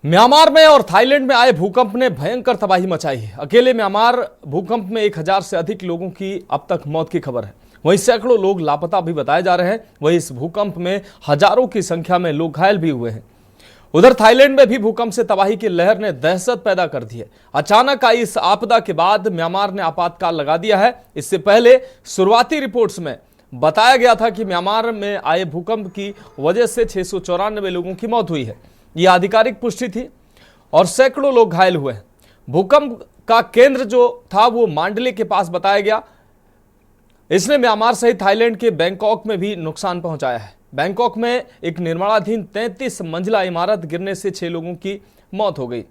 Myanmar में और Thailand में आए भूकंप ने भयंकर तबाही मचाई है। अकेले म्यांमार भूकंप में 1000 से अधिक लोगों की अब तक मौत की खबर है। वहीं सैकड़ों लोग लापता भी बताए जा रहे हैं। वहीं इस भूकंप में हजारों की संख्या में लोग घायल भी हुए हैं। उधर थाईलैंड में भी भूकंप से तबाही की लहर ने दहशत पैदा कर दी है। अचानक आई इस आपदा के बाद म्यांमार ने आपातकाल लगा दिया है। इससे पहले शुरुआती रिपोर्ट्स में बताया गया था कि म्यांमार में आए भूकंप की वजह से 694 लोगों की मौत हुई है। यह आधिकारिक पुष्टि थी और सैकड़ों लोग घायल हुए हैं। भूकंप का केंद्र जो था वो मांडले के पास बताया गया। इसने म्यांमार सहित थाईलैंड के बैंकॉक में भी नुकसान पहुंचाया है। बैंकॉक में एक निर्माणाधीन 33 मंजिला इमारत गिरने से 6 लोगों की मौत हो गई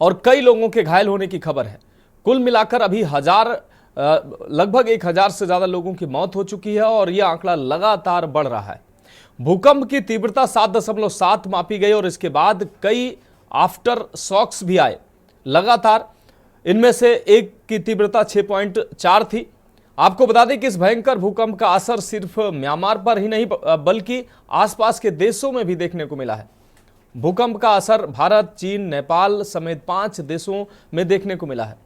और कई लोगों के घायल होने की खबर है। कुल मिलाकर अभी लगभग 1000 से ज्यादा लोगों की मौत हो चुकी है और यह आंकड़ा लगातार बढ़ रहा है। भूकंप की तीव्रता 7.7 मापी गई और इसके बाद कई आफ्टर शॉक्स भी आए लगातार। इनमें से एक की तीव्रता 6.4 थी। आपको बता दें कि इस भयंकर भूकंप का असर सिर्फ म्यांमार पर ही नहीं बल्कि आसपास के देशों में भी देखने को मिला है। भूकंप का असर भारत, चीन, नेपाल समेत 5 देशों में देखने को मिला है।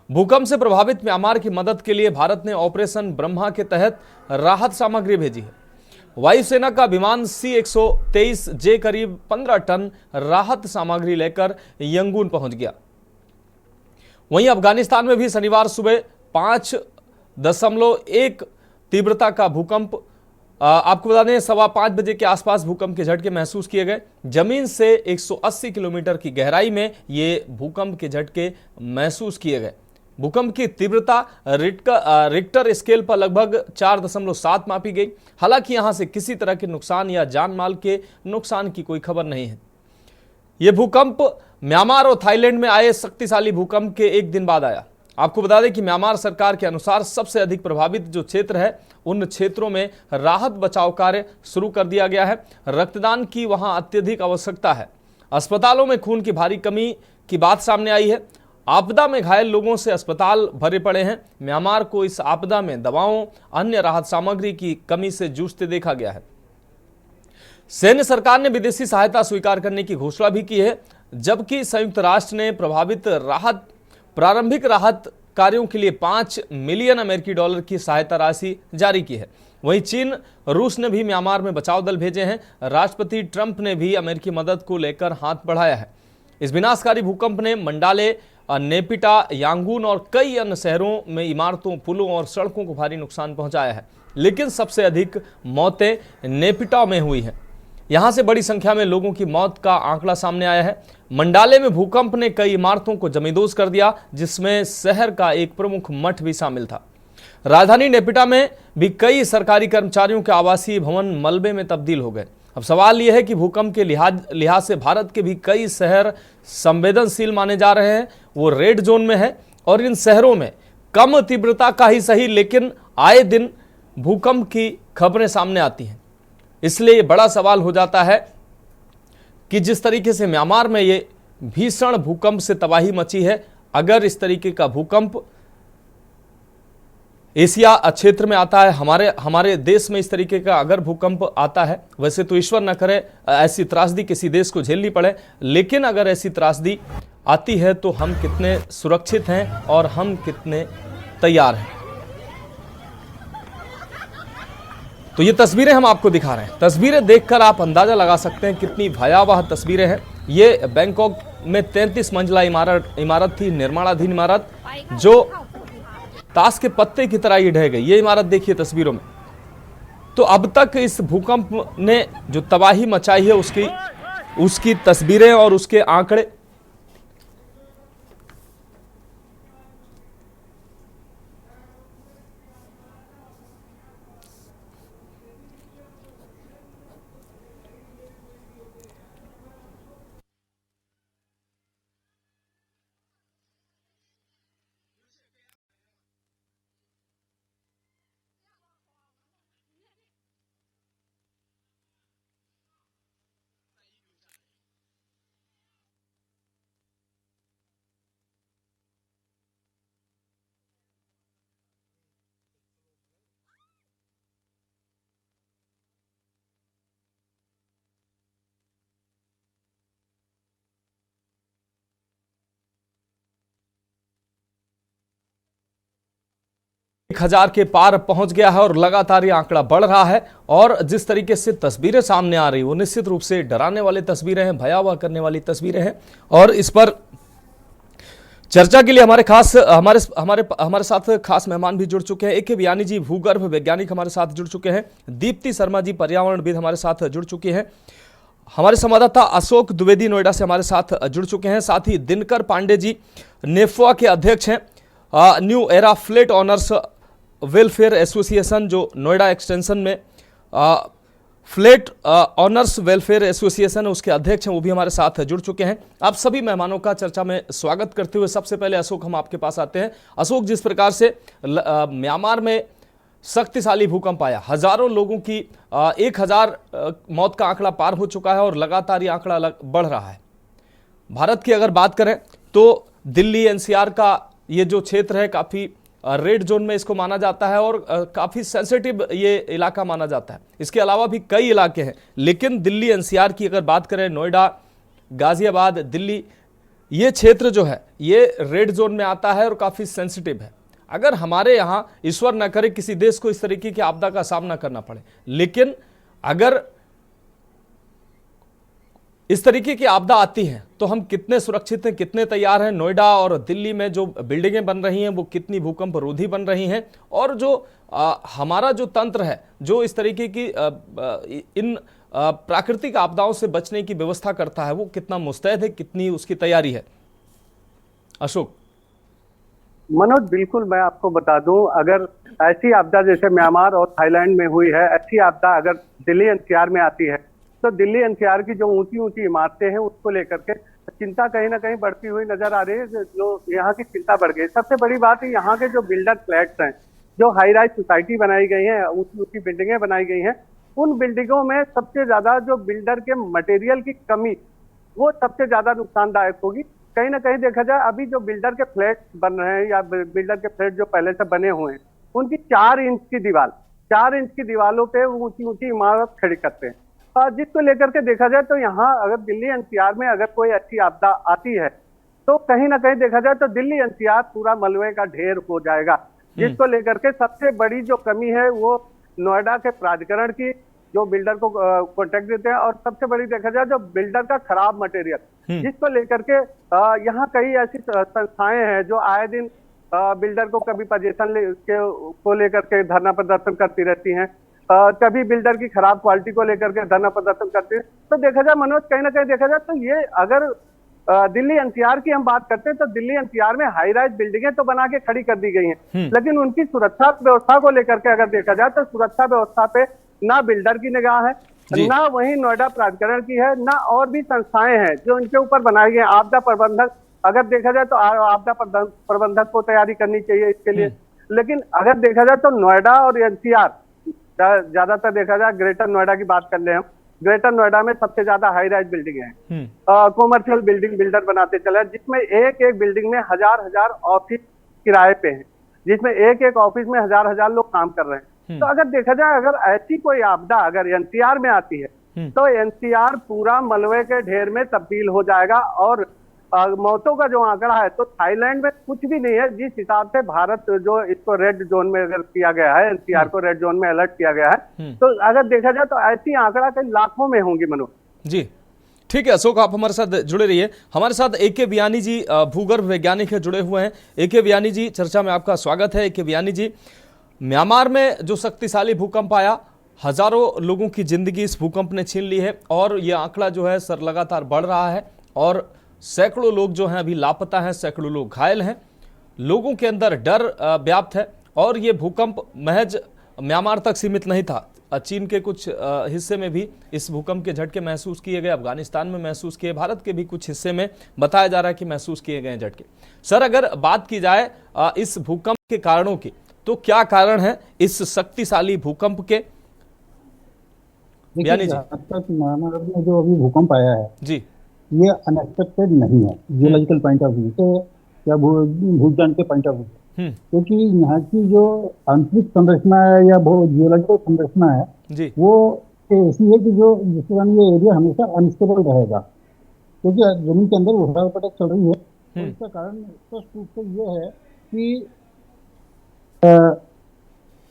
भूकंप से प्रभावित म्यांमार की मदद के लिए भारत ने ऑपरेशन ब्रह्मा के तहत राहत सामग्री भेजी है। वायुसेना का विमान C-123J करीब 15 टन राहत सामग्री लेकर यंगून पहुंच गया। वहीं अफगानिस्तान में भी शनिवार सुबह 5.1 तीव्रता का भूकंप, आपको बता दें 5:15 बजे के आसपास भूकंप के झटके महसूस किए गए। जमीन से 180 किलोमीटर की गहराई में ये भूकंप के झटके महसूस किए गए। भूकंप की तीव्रता रिक्टर स्केल पर लगभग 4.7 मापी गई। हालांकि यहां से किसी तरह के नुकसान या जान माल के नुकसान की कोई खबर नहीं है। यह भूकंप म्यांमार और थाईलैंड में आए शक्तिशाली भूकंप के एक दिन बाद आया। आपको बता दें कि म्यांमार सरकार के अनुसार सबसे अधिक प्रभावित जो क्षेत्र है उन क्षेत्रों में राहत बचाव कार्य शुरू कर दिया गया है। रक्तदान की वहां अत्यधिक आवश्यकता है। अस्पतालों में खून की भारी कमी की बात सामने आई है। आपदा में घायल लोगों से अस्पताल भरे पड़े हैं। म्यांमार को इस आपदा में दवाओं, अन्य राहत सामग्री की कमी से जूझते देखा गया है। सैन्य सरकार ने विदेशी सहायता स्वीकार करने की घोषणा भी की है, जबकि संयुक्त राष्ट्र ने प्रारंभिक राहत कार्यों के लिए $5 मिलियन अमेरिकी डॉलर की सहायता राशि जारी की है। वहीं चीन, रूस ने भी म्यांमार में बचाव दल भेजे हैं। राष्ट्रपति ट्रंप ने भी अमेरिकी मदद को लेकर हाथ बढ़ाया है। इस विनाशकारी भूकंप ने मंडाले, नेपिटा, यांगून और कई अन्य शहरों में इमारतों, पुलों और सड़कों को भारी नुकसान पहुंचाया है। लेकिन सबसे अधिक मौतें नेपिटा में हुई हैं। यहां से बड़ी संख्या में लोगों की मौत का आंकड़ा सामने आया है। मंडाले में भूकंप ने कई इमारतों को जमींदोज कर दिया, जिसमें शहर का एक प्रमुख मठ भी शामिल था। राजधानी नेपिटा में भी कई सरकारी कर्मचारियों के आवासीय भवन मलबे में तब्दील हो गए। अब सवाल यह है कि भूकंप के लिहाज से भारत के भी कई शहर संवेदनशील माने जा रहे हैं। वो रेड जोन में है और इन शहरों में कम तीव्रता का ही सही लेकिन आए दिन भूकंप की खबरें सामने आती हैं। इसलिए ये बड़ा सवाल हो जाता है कि जिस तरीके से म्यांमार में ये भीषण भूकंप से तबाही मची है, अगर इस तरीके का भूकंप एशिया क्षेत्र में आता है, हमारे देश में इस तरीके का अगर भूकंप आता है, वैसे तो ईश्वर न करे ऐसी त्रासदी किसी देश को झेलनी पड़े, लेकिन अगर ऐसी त्रासदी आती है तो हम कितने सुरक्षित हैं और हम कितने तैयार हैं। तो ये तस्वीरें हम आपको दिखा रहे हैं। तस्वीरें देखकर आप अंदाजा लगा सकते हैं कितनी भयावह तस्वीरें हैं। ये बैंकॉक में 33 मंजिला इमारत थी, निर्माणाधीन इमारत, जो ताश के पत्ते की तरह ही ढह गई। ये इमारत देखिए तस्वीरों में। तो अब तक इस भूकंप ने जो तबाही मचाई है उसकी तस्वीरें और उसके आंकड़े 1000 के पार पहुंच गया है और लगातार ये आंकड़ा बढ़ रहा है। और जिस तरीके से तस्वीरें सामने आ रही वो निश्चित रूप से डराने वाली तस्वीरें हैं, भयावह करने वाली तस्वीरें हैं। और इस पर चर्चा के लिए हमारे साथ खास मेहमान भी जुड़ चुके हैं। ए के बियानी जी भूगर्भ वैज्ञानिक हमारे साथ जुड़ चुके हैं। दीप्ति शर्मा जी पर्यावरणविद हमारे साथ जुड़ चुके हैं। हमारे संवाददाता अशोक द्विवेदी नोएडा से हमारे साथ जुड़ चुके हैं। साथ ही दिनकर पांडे जी नेफवा के अध्यक्ष हैं। New era flat honours welfare association जो नोएडा एक्सटेंशन में फ्लैट ऑनर्स वेलफेयर एसोसिएशन है उसके अध्यक्ष हैं, वो भी हमारे साथ जुड़ चुके हैं। आप सभी मेहमानों का चर्चा में स्वागत करते हुए सबसे पहले अशोक हम आपके पास आते हैं। अशोक, जिस प्रकार से म्यांमार में शक्तिशाली भूकंप आया, हजारों लोगों की 1000 मौत का आंकड़ा पार हो चुका है और लगातार ये आंकड़ा बढ़ रहा है। भारत की अगर बात करें तो दिल्ली एनसीआर का ये जो क्षेत्र है काफ़ी रेड जोन में इसको माना जाता है और काफ़ी सेंसिटिव ये इलाका माना जाता है। इसके अलावा भी कई इलाके हैं, लेकिन दिल्ली एनसीआर की अगर बात करें, नोएडा, गाजियाबाद, दिल्ली, ये क्षेत्र जो है ये रेड जोन में आता है और काफ़ी सेंसिटिव है। अगर हमारे यहाँ ईश्वर न करे किसी देश को इस तरीके की आपदा का सामना करना पड़े, लेकिन अगर इस तरीके की आपदा आती है तो हम कितने सुरक्षित हैं, कितने तैयार हैं? नोएडा और दिल्ली में जो बिल्डिंगें बन रही हैं वो कितनी भूकंप रोधी बन रही हैं? और जो हमारा जो तंत्र है जो इस तरीके की इन प्राकृतिक आपदाओं से बचने की व्यवस्था करता है वो कितना मुस्तैद है, कितनी उसकी तैयारी है? अशोक। मनोज, बिल्कुल मैं आपको बता दूं, अगर ऐसी आपदा जैसे म्यांमार और थाईलैंड में हुई है, ऐसी आपदा अगर दिल्ली एनसीआर में आती है तो दिल्ली एनसीआर की जो ऊंची ऊंची इमारतें हैं उसको लेकर के चिंता कहीं ना कहीं बढ़ती हुई नजर आ रही है। जो यहाँ की चिंता बढ़ गई। सबसे बड़ी बात है यहाँ के जो बिल्डर फ्लैट्स हैं, जो हाई राइज सोसाइटी बनाई गई है, ऊंची ऊंची बिल्डिंगें बनाई गई हैं, उन बिल्डिंगों में सबसे ज्यादा जो बिल्डर के मटेरियल की कमी वो सबसे ज्यादा नुकसानदायक होगी। कहीं ना कहीं देखा जाए, अभी जो बिल्डर के फ्लैट बन रहे हैं या बिल्डर के फ्लैट जो पहले से बने हुए हैं, उनकी 4 इंच की दीवारों पे ऊंची ऊंची इमारत खड़ी करते हैं। जिसको लेकर के देखा जाए तो यहाँ अगर दिल्ली एनसीआर में अगर कोई अच्छी आपदा आती है तो कहीं ना कहीं देखा जाए तो दिल्ली एनसीआर पूरा मलबे का ढेर हो जाएगा। जिसको लेकर के सबसे बड़ी जो कमी है वो नोएडा के प्राधिकरण की, जो बिल्डर को कॉन्ट्रैक्ट देते हैं, और सबसे बड़ी देखा जाए जो बिल्डर का खराब मटेरियल, जिसको लेकर के यहाँ कई ऐसी संस्थाएं हैं जो आए दिन बिल्डर को कभी पोजीशन को लेकर के धरना प्रदर्शन करती रहती हैं, कभी बिल्डर की खराब क्वालिटी को लेकर के धरना प्रदर्शन करते हैं। तो देखा जाए मनोज, कहीं ना कहीं देखा जाए तो ये अगर दिल्ली एनसीआर की हम बात करते हैं तो दिल्ली एनसीआर में हाई राइज बिल्डिंगें तो बना के खड़ी कर दी गई हैं, लेकिन उनकी सुरक्षा व्यवस्था को लेकर के अगर देखा जाए तो सुरक्षा व्यवस्था पे ना बिल्डर की निगाह है, ना वही नोएडा प्राधिकरण की है, ना और भी संस्थाएं हैं जो इनके ऊपर बनाई गई। आपदा प्रबंधक अगर देखा जाए तो आपदा प्रबंधक को तैयारी करनी चाहिए इसके लिए, लेकिन अगर देखा जाए तो नोएडा और एनसीआर ज्यादातर देखा जाए, ग्रेटर नोएडा की बात कर ले हम, ग्रेटर नोएडा में सबसे ज्यादा हाई राइज बिल्डिंग है, कॉमर्शियल बिल्डिंग बिल्डर बनाते चले, जिसमें एक एक बिल्डिंग में हजार ऑफिस किराए पे हैं, जिसमें एक एक ऑफिस में हजार लोग काम कर रहे हैं। तो अगर देखा जाए, अगर ऐसी कोई आपदा अगर एनसीआर में आती है तो एनसीआर पूरा मलबे के ढेर में तब्दील हो जाएगा। और मौतों का जो आंकड़ा है तो थाईलैंड में कुछ भी नहीं है। जिस हिसाब से भारत जो इसको रेड जोन में अगर किया गया है, एनसीआर को रेड जोन में अलर्ट किया गया है, तो अगर देखा जाए तो ऐसी आंकड़ा कई लाखों में होंगी। मनोज जी, ठीक है अशोक, आप हमारे साथ जुड़े रहिए। हमारे साथ ए के बियानी जी भूगर्भ वैज्ञानिक है, जुड़े हुए हैं। ए के बियानी जी, चर्चा में आपका स्वागत है। ए के बियानी जी, म्यांमार में जो शक्तिशाली भूकंप आया, हजारों लोगों की जिंदगी इस भूकंप ने छीन ली है और ये आंकड़ा जो है सर लगातार बढ़ रहा है और सैकड़ों लोग जो हैं अभी लापता हैं, सैकड़ों लोग घायल हैं, लोगों के अंदर डर व्याप्त है। और ये भूकंप महज म्यांमार तक सीमित नहीं था, चीन के कुछ हिस्से में भी इस भूकंप के झटके महसूस किए गए, अफगानिस्तान में महसूस किए, भारत के भी कुछ हिस्से में बताया जा रहा है कि महसूस किए गए झटके। सर, अगर बात की जाए इस भूकंप के कारणों की, तो क्या कारण है इस शक्तिशाली भूकंप के? यानी अब तक म्यांमार में जो अभी भूकंप आया है जी, ये अनएक्सपेक्टेड नहीं है जियोलॉजिकल पॉइंट ऑफ व्यू से या भूविज्ञान के पॉइंट ऑफ व्यू से, क्योंकि यहाँ की जो आंतरिक संरचना है या जियोलॉजिकल संरचना है जी, वो ऐसी है कि जो जिसके कारण ये एरिया हमेशा अनस्टेबल रहेगा, क्योंकि जमीन के अंदर उठाव पटक चल रही है। तो इसका कारण स्पष्ट रूप से ये है कि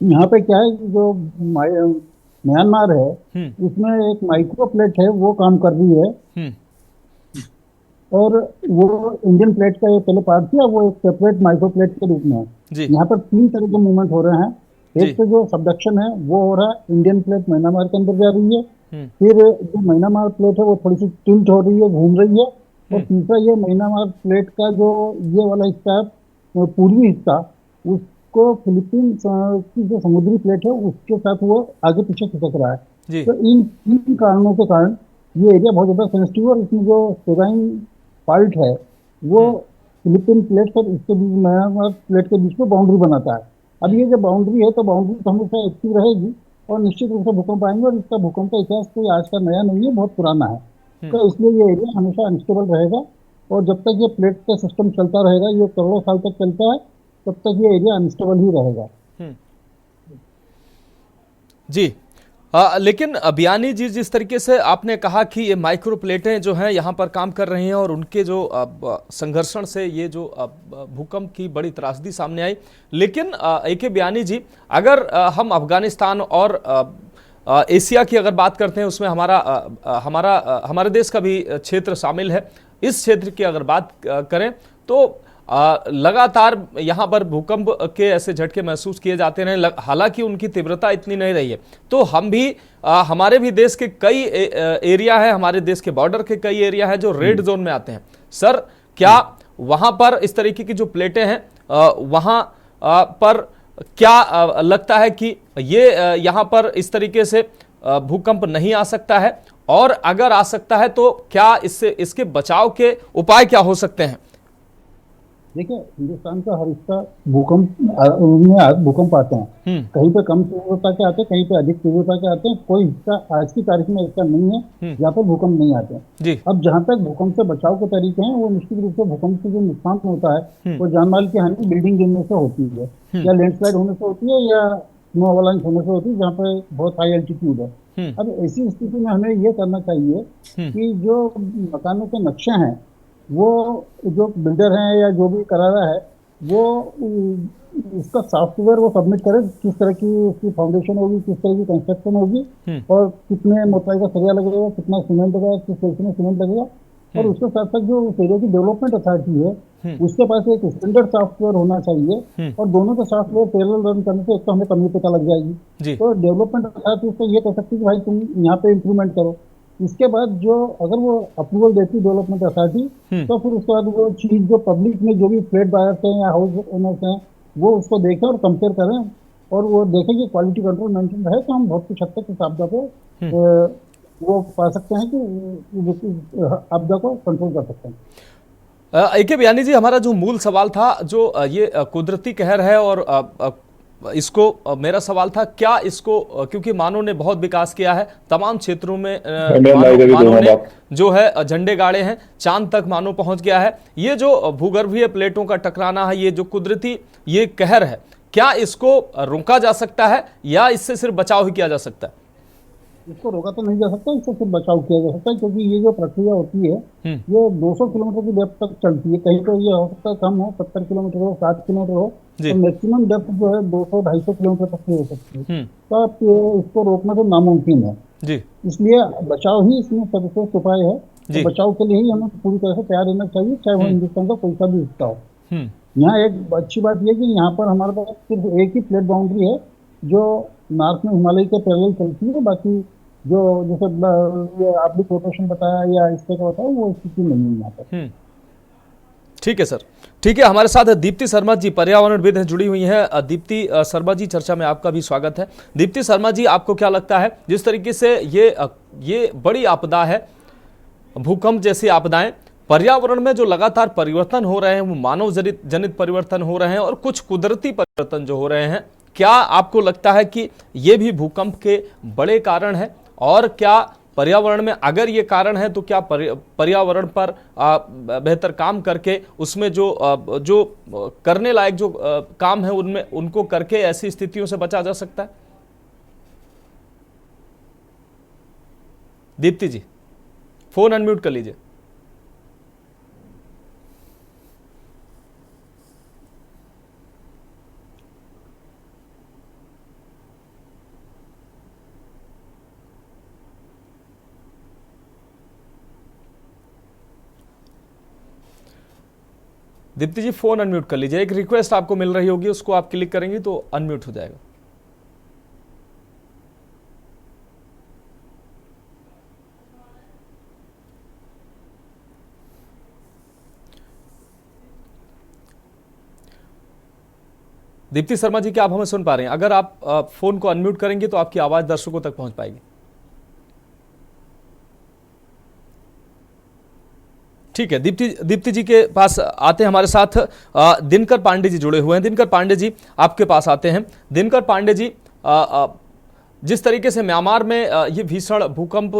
यहाँ पे क्या है कि जो म्यांमार है, इसमें एक माइक्रो प्लेट है, वो काम कर रही है। और वो इंडियन प्लेट का एक पहले पार्ट था, वो एक सेपरेट माइक्रो प्लेट के रूप में है। जी यहाँ पर तीन तरह के मूवमेंट हो रहे हैं। जी एक तो जो सबडक्शन है वो हो रहा है, इंडियन प्लेट म्यांमार के अंदर जा रही है। हम्म फिर जो म्यांमार प्लेट है वो थोड़ी सी टिल्ट हो रही है, घूम रही है। और तीसरा ये म्यांमार प्लेट का जो ये वाला हिस्सा है, पूर्वी हिस्सा, उसको फिलीपींस की जो समुद्री प्लेट है उसके साथ वो आगे पीछे खिसक रहा है। जी तो इन तीन कारणों के कारण ये एरिया बहुत ज्यादा सेंसिटिव है। और इसमें जो सेराइन फॉल्ट है वो फिलीपीन प्लेट और इसके बीच म्यांमार प्लेट के बीच में बाउंड्री बनाता है। अब ये जो बाउंड्री है, तो बाउंड्री तो हमेशा एक्टिव रहेगी और निश्चित रूप से भूकंप आएंगे। और इसका भूकंप का इतिहास कोई आज का नया नहीं है, बहुत पुराना है। तो इसलिए ये एरिया हमेशा अनस्टेबल रहेगा। और जब तक ये प्लेट का सिस्टम चलता रहेगा, ये करोड़ों साल तक चलता है, तब तक ये एरिया अनस्टेबल ही रहेगा। जी। लेकिन बियानी जी, जिस तरीके से आपने कहा कि ये माइक्रो प्लेटें जो हैं यहाँ पर काम कर रही हैं और उनके जो संघर्षण से ये जो भूकंप की बड़ी त्रासदी सामने आई, लेकिन ए.के. बियानी जी, अगर हम अफगानिस्तान और एशिया की अगर बात करते हैं, उसमें हमारे देश का भी क्षेत्र शामिल है। इस क्षेत्र की अगर बात करें तो लगातार यहाँ पर भूकंप के ऐसे झटके महसूस किए जाते रहे, हालांकि उनकी तीव्रता इतनी नहीं रही है। तो हम भी हमारे भी देश के कई एरिया है, हमारे देश के बॉर्डर के कई एरिया है जो रेड जोन में आते हैं। सर, क्या वहां पर इस तरीके की जो प्लेटें हैं वहां पर क्या लगता है कि ये यहाँ पर इस तरीके से भूकंप नहीं आ सकता है? और अगर आ सकता है तो क्या इसके बचाव के उपाय क्या हो सकते हैं? देखिए, हिंदुस्तान का हर हिस्सा भूकंप आते हैं। कहीं पे कम तीव्रता के आते हैं, कहीं पे अधिक तीव्रता के आते हैं। कोई हिस्सा आज की तारीख में ऐसा नहीं है जहाँ पर भूकंप नहीं आते हैं। जी। अब जहाँ तक भूकंप से बचाव के तरीके हैं, वो निश्चित रूप से भूकंप से जो नुकसान होता है वो जान माल की हानि बिल्डिंग गिरने से होती है, या लैंडस्लाइड होने से होती है, या स्नो अवलांच होने से होती है, जहाँ पे बहुत हाई एल्टीट्यूड है। अब ऐसी स्थिति में हमें ये करना चाहिए कि जो मकानों के नक्शे हैं, वो जो बिल्डर हैं या जो भी करा रहा है, वो इसका सॉफ्टवेयर वो सबमिट करे, किस तरह की उसकी फाउंडेशन होगी, किस तरह की कंस्ट्रक्शन होगी, और कितने मोटाई का सरिया लगेगा, कितना सीमेंट लगेगा, किस तरीके में सीमेंट लगेगा। और उसके साथ साथ जो उस एरिया की डेवलपमेंट अथॉरिटी है, उसके पास एक स्टैंडर्ड सॉफ्टवेयर होना चाहिए। और दोनों का सॉफ्टवेयर पैरेलल रन करने से एक तो हमें कमी पता लग जाएगी। तो डेवलपमेंट अथॉरिटी उसको ये कह सकती है कि भाई तुम यहाँ पे इंप्रूवमेंट करो। इसके बाद जो अगर वो अप्रूवल देती डेवलपमेंट अथॉरिटी, तो फिर उसके बाद वो चीज जो पब्लिक में जो भी फ्लैट बायर्स हैं या हाउस ओनर्स हैं, वो उसको देखें और कंपेयर करें, और वो देखें कि क्वालिटी कंट्रोल मेंटेन रहे, तो हम बहुत कुछ हद तक इस आपदा को वो पा सकते हैं कि आपदा को कंट्रोल कर सकते हैं। ए.के. बियानी जी, हमारा जो मूल सवाल था, जो ये कुदरती कहर है, और इसको मेरा सवाल था, क्या इसको, क्योंकि मानव ने बहुत विकास किया है तमाम क्षेत्रों में, मानव ने जो है झंडे गाड़े हैं, चांद तक मानव पहुंच गया है। ये जो भूगर्भीय प्लेटों का टकराना है, ये जो कुदरती ये कहर है, क्या इसको रोका जा सकता है या इससे सिर्फ बचाव ही किया जा सकता है? इसको रोका तो नहीं जा सकता, इससे सिर्फ बचाव किया जा सकता है। क्योंकि ये जो प्रक्रिया होती है, ये 200 किलोमीटर की डेप्थ तक चलती है। कहीं तो ये हो सकता है कम हो, 70 किलोमीटर हो, 60 किलोमीटर हो, तो मैक्सिमम डेप्थ जो है 200-250 किलोमीटर तक की हो सकती है। तो आप इसको रोकना तो नामुमकिन है जी। इसलिए बचाव ही इसमें सर्वश्रेष्ठ उपाय है। तो बचाव के लिए ही हमें पूरी तरह से तैयार रहना चाहिए, चाहे वो हिंदुस्तान का कोई सा भी हिस्सा हो। यहाँ एक अच्छी बात यह कि यहाँ पर हमारे पास सिर्फ एक ही प्लेट बाउंड्री है जो नॉर्थ में हिमालय के पैरेलल चलती है। बाकी जो जैसे आपने कोटेशन बताया या इस तरह का बताया, वो स्थिति नहीं है यहाँ पर। ठीक है सर, ठीक है। हमारे साथ दीप्ति शर्मा जी, पर्यावरणविद हैं, जुड़ी हुई हैं। दीप्ति शर्मा जी, चर्चा में आपका भी स्वागत है। दीप्ति शर्मा जी, आपको क्या लगता है, जिस तरीके से ये बड़ी आपदा है, भूकंप जैसी आपदाएं, पर्यावरण में जो लगातार परिवर्तन हो रहे हैं, वो मानव जनित परिवर्तन हो रहे हैं और कुछ कुदरती परिवर्तन जो हो रहे हैं, क्या आपको लगता है कि ये भी भूकंप के बड़े कारण है? और क्या पर्यावरण में अगर ये कारण है तो क्या पर्यावरण पर बेहतर काम करके उसमें जो करने लायक जो काम है उनमें उनको करके ऐसी स्थितियों से बचा जा सकता है? दीप्ति जी, फोन अनम्यूट कर लीजिए। दीप्ति जी फोन अनम्यूट कर लीजिए, एक रिक्वेस्ट आपको मिल रही होगी, उसको आप क्लिक करेंगी तो अनम्यूट हो जाएगा। दीप्ति शर्मा जी, क्या आप हमें सुन पा रहे हैं? अगर आप फोन को अनम्यूट करेंगे तो आपकी आवाज दर्शकों तक पहुंच पाएगी। ठीक है, दीप्ति जी के पास आते हैं। हमारे साथ दिनकर पांडे जी जुड़े हुए हैं। दिनकर पांडे जी, आपके पास आते हैं। दिनकर पांडे जी, जिस तरीके से म्यांमार में ये भीषण भूकंप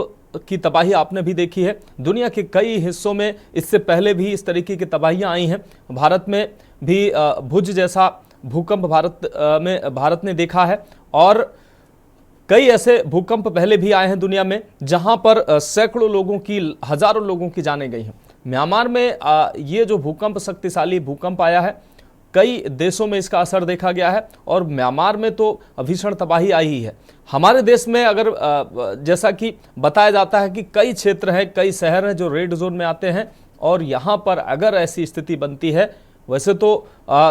की तबाही आपने भी देखी है, दुनिया के कई हिस्सों में इससे पहले भी इस तरीके की तबाहियां आई हैं। भारत में भी भुज जैसा भूकंप भारत ने देखा है, और कई ऐसे भूकंप पहले भी आए हैं दुनिया में जहां पर सैकड़ों लोगों की, हजारों लोगों की जानें गई हैं। म्यांमार में ये जो भूकंप, शक्तिशाली भूकंप आया है, कई देशों में इसका असर देखा गया है, और म्यांमार में तो भीषण तबाही आई ही है। हमारे देश में अगर जैसा कि बताया जाता है कि कई क्षेत्र हैं, कई शहर हैं जो रेड जोन में आते हैं, और यहाँ पर अगर ऐसी स्थिति बनती है, वैसे तो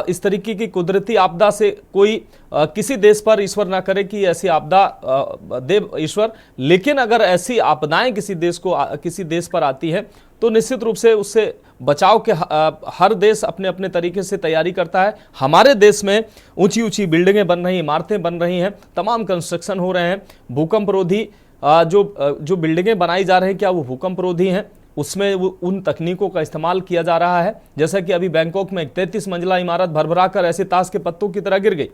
इस तरीके की कुदरती आपदा से कोई किसी देश पर, ईश्वर ना करे कि ऐसी आपदा दे ईश्वर, लेकिन अगर ऐसी आपदाएं किसी देश पर आती है तो निश्चित रूप से उससे बचाव के हर देश अपने अपने तरीके से तैयारी करता है। हमारे देश में ऊंची ऊंची बिल्डिंगें बन रही, इमारतें बन रही हैं, तमाम कंस्ट्रक्शन हो रहे हैं। भूकंप रोधी जो बिल्डिंगें बनाई जा रही हैं, क्या वो भूकंप रोधी हैं? उसमें उन तकनीकों का इस्तेमाल किया जा रहा है। जैसा कि अभी बैंकॉक में एक 33 मंजिला इमारत भरभरा कर ऐसे ताश के पत्तों की तरह गिर गई।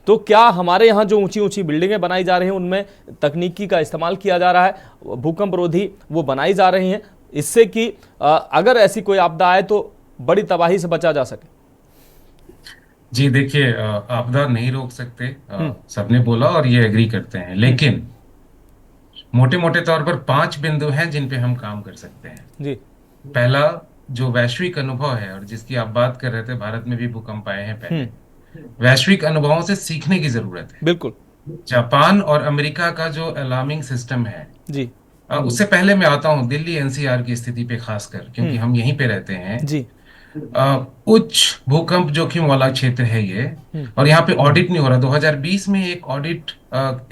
तो क्या हमारे यहाँ जो ऊंची ऊंची बिल्डिंगें बनाई जा रही हैं उनमें तकनीकी का इस्तेमाल किया जा रहा है, भूकंप रोधी वो बनाई जा रही हैं, इससे कि अगर ऐसी कोई आपदा आए तो बड़ी तबाही से बचा जा सके? जी देखिए, आपदा नहीं रोक सकते, सबने बोला और ये एग्री करते हैं, लेकिन मोटे मोटे तौर पर 5 बिंदु हैं जिन पे हम काम कर सकते हैं। जी। पहला, जो वैश्विक अनुभव है, और जिसकी आप बात कर रहे थे, भारत में भी भूकंप आए हैं पहले, वैश्विक अनुभवों से सीखने की जरूरत है। बिल्कुल। जापान और अमेरिका का जो अलार्मिंग सिस्टम है जी, उससे पहले मैं आता हूँ दिल्ली एनसीआर की स्थिति पे, खासकर क्योंकि हम यहीं पे रहते हैं जी। उच्च भूकंप जोखिम वाला क्षेत्र है ये, और यहाँ पे ऑडिट नहीं हो रहा। 2020 में एक ऑडिट,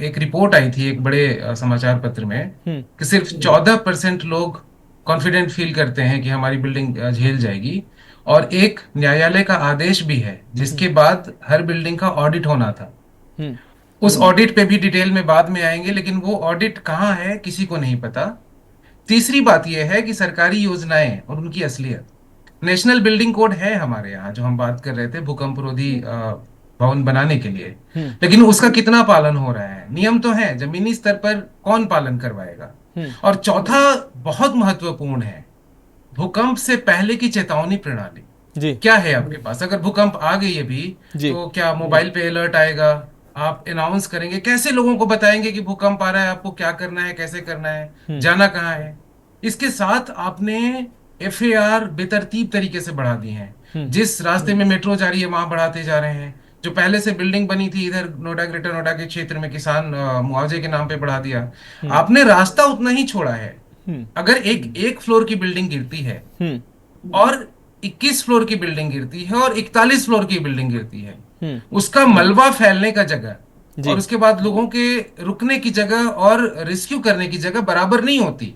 एक रिपोर्ट आई थी एक बड़े समाचार पत्र में कि सिर्फ 14% लोग कॉन्फिडेंट फील करते हैं कि हमारी बिल्डिंग झेल जाएगी, और एक न्यायालय का आदेश भी है जिसके बाद हर बिल्डिंग का ऑडिट होना था। उस ऑडिट पे भी डिटेल में बाद में आएंगे, लेकिन वो ऑडिट कहाँ है किसी को नहीं पता। तीसरी बात यह है कि सरकारी योजनाएं और उनकी असलियत, नेशनल बिल्डिंग कोड है हमारे यहाँ जो हम बात कर रहे थे भूकंप रोधी भवन बनाने के लिए, लेकिन उसका कितना पालन हो रहा है? नियम तो है, जमीनी स्तर पर कौन पालन करवाएगा? और चौथा बहुत महत्वपूर्ण है, भूकंप से पहले की चेतावनी प्रणाली जी। क्या है आपके पास? अगर भूकंप आ गई है भी तो क्या मोबाइल पे अलर्ट आएगा? आप अनाउंस करेंगे कैसे? लोगों को बताएंगे कि भूकंप आ रहा है, आपको क्या करना है, कैसे करना है, जाना कहाँ है? इसके साथ आपने एफएआर बेतरतीब तरीके से बढ़ा दी हैं। जिस रास्ते में मेट्रो जा रही है वहां बढ़ाते जा रहे हैं। जो पहले से बिल्डिंग बनी थी इधर नोएडा, ग्रेटर नोएडा के क्षेत्र में, किसान मुआवजे के नाम पे बढ़ा दिया। आपने रास्ता उतना ही छोड़ा है। अगर एक फ्लोर की बिल्डिंग गिरती है और 21 फ्लोर की बिल्डिंग गिरती है और 41 फ्लोर की बिल्डिंग गिरती है, उसका मलबा फैलने का जगह और उसके बाद लोगों के रुकने की जगह और रेस्क्यू करने की जगह बराबर नहीं होती।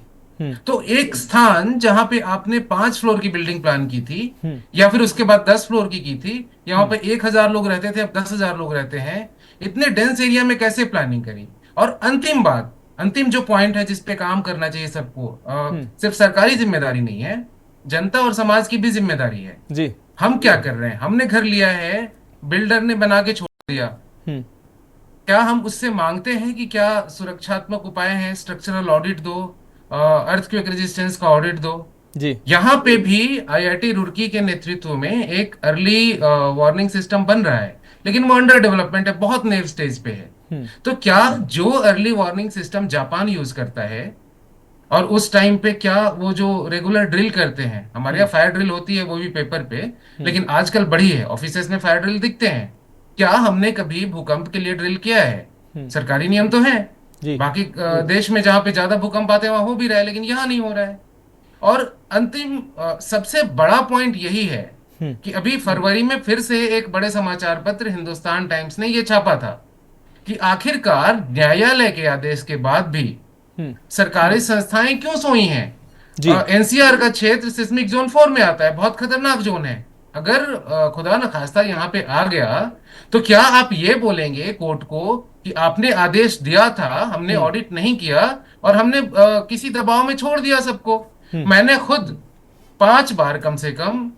तो एक स्थान जहां पे आपने 5 फ्लोर की बिल्डिंग प्लान की थी या फिर उसके बाद 10 फ्लोर की थी, यहाँ पे 1000 लोग रहते थे, अब 10,000 लोग रहते हैं। इतने डेंस एरिया में कैसे प्लानिंग करी? और अंतिम बात, अंतिम जो पॉइंट है जिसपे काम करना चाहिए सबको, सिर्फ सरकारी जिम्मेदारी नहीं है, जनता और समाज की भी जिम्मेदारी है जी। हम क्या कर रहे हैं? हमने घर लिया है, बिल्डर ने बना के छोड़ दिया, क्या हम उससे मांगते हैं कि क्या सुरक्षात्मक उपाय हैं? स्ट्रक्चरल ऑडिट दो, अर्थक्वेक रेजिस्टेंस का ऑडिट दो जी। यहाँ पे भी आईआईटी रुड़की के नेतृत्व में एक अर्ली वार्निंग सिस्टम बन रहा है, लेकिन वो अंडर डेवलपमेंट है, बहुत नेव स्टेज पे है। तो क्या जो early warning system Japan use करता है और उस टाइम पे क्या वो जो रेगुलर ड्रिल करते हैं, हमारे यहाँ फायर ड्रिल होती है वो भी पेपर पे, लेकिन आजकल बढ़ी है, ऑफिसेस में फायर ड्रिल दिखते हैं, क्या हमने कभी भूकंप के लिए ड्रिल किया है? सरकारी नियम तो है, बाकी देश में जहां पे ज्यादा भूकंप आते हैं वहां हो भी रहा है, लेकिन यहाँ नहीं हो रहा है। और अंतिम सबसे बड़ा पॉइंट यही है कि अभी फरवरी में फिर से एक बड़े समाचार पत्र हिंदुस्तान टाइम्स ने ये छापा था कि आखिरकार न्यायालय के आदेश के बाद भी सरकारी संस्थाएं क्यों सोई हैं। एनसीआर का क्षेत्र सिस्मिक जोन 4 में आता है, बहुत खतरनाक जोन है। अगर खुदा न खास्ता यहाँ पे आ गया तो क्या आप ये बोलेंगे कोर्ट को कि आपने आदेश दिया था, हमने ऑडिट नहीं किया और हमने किसी दबाव में छोड़ दिया सबको। मैंने खुद 5 बार कम से कम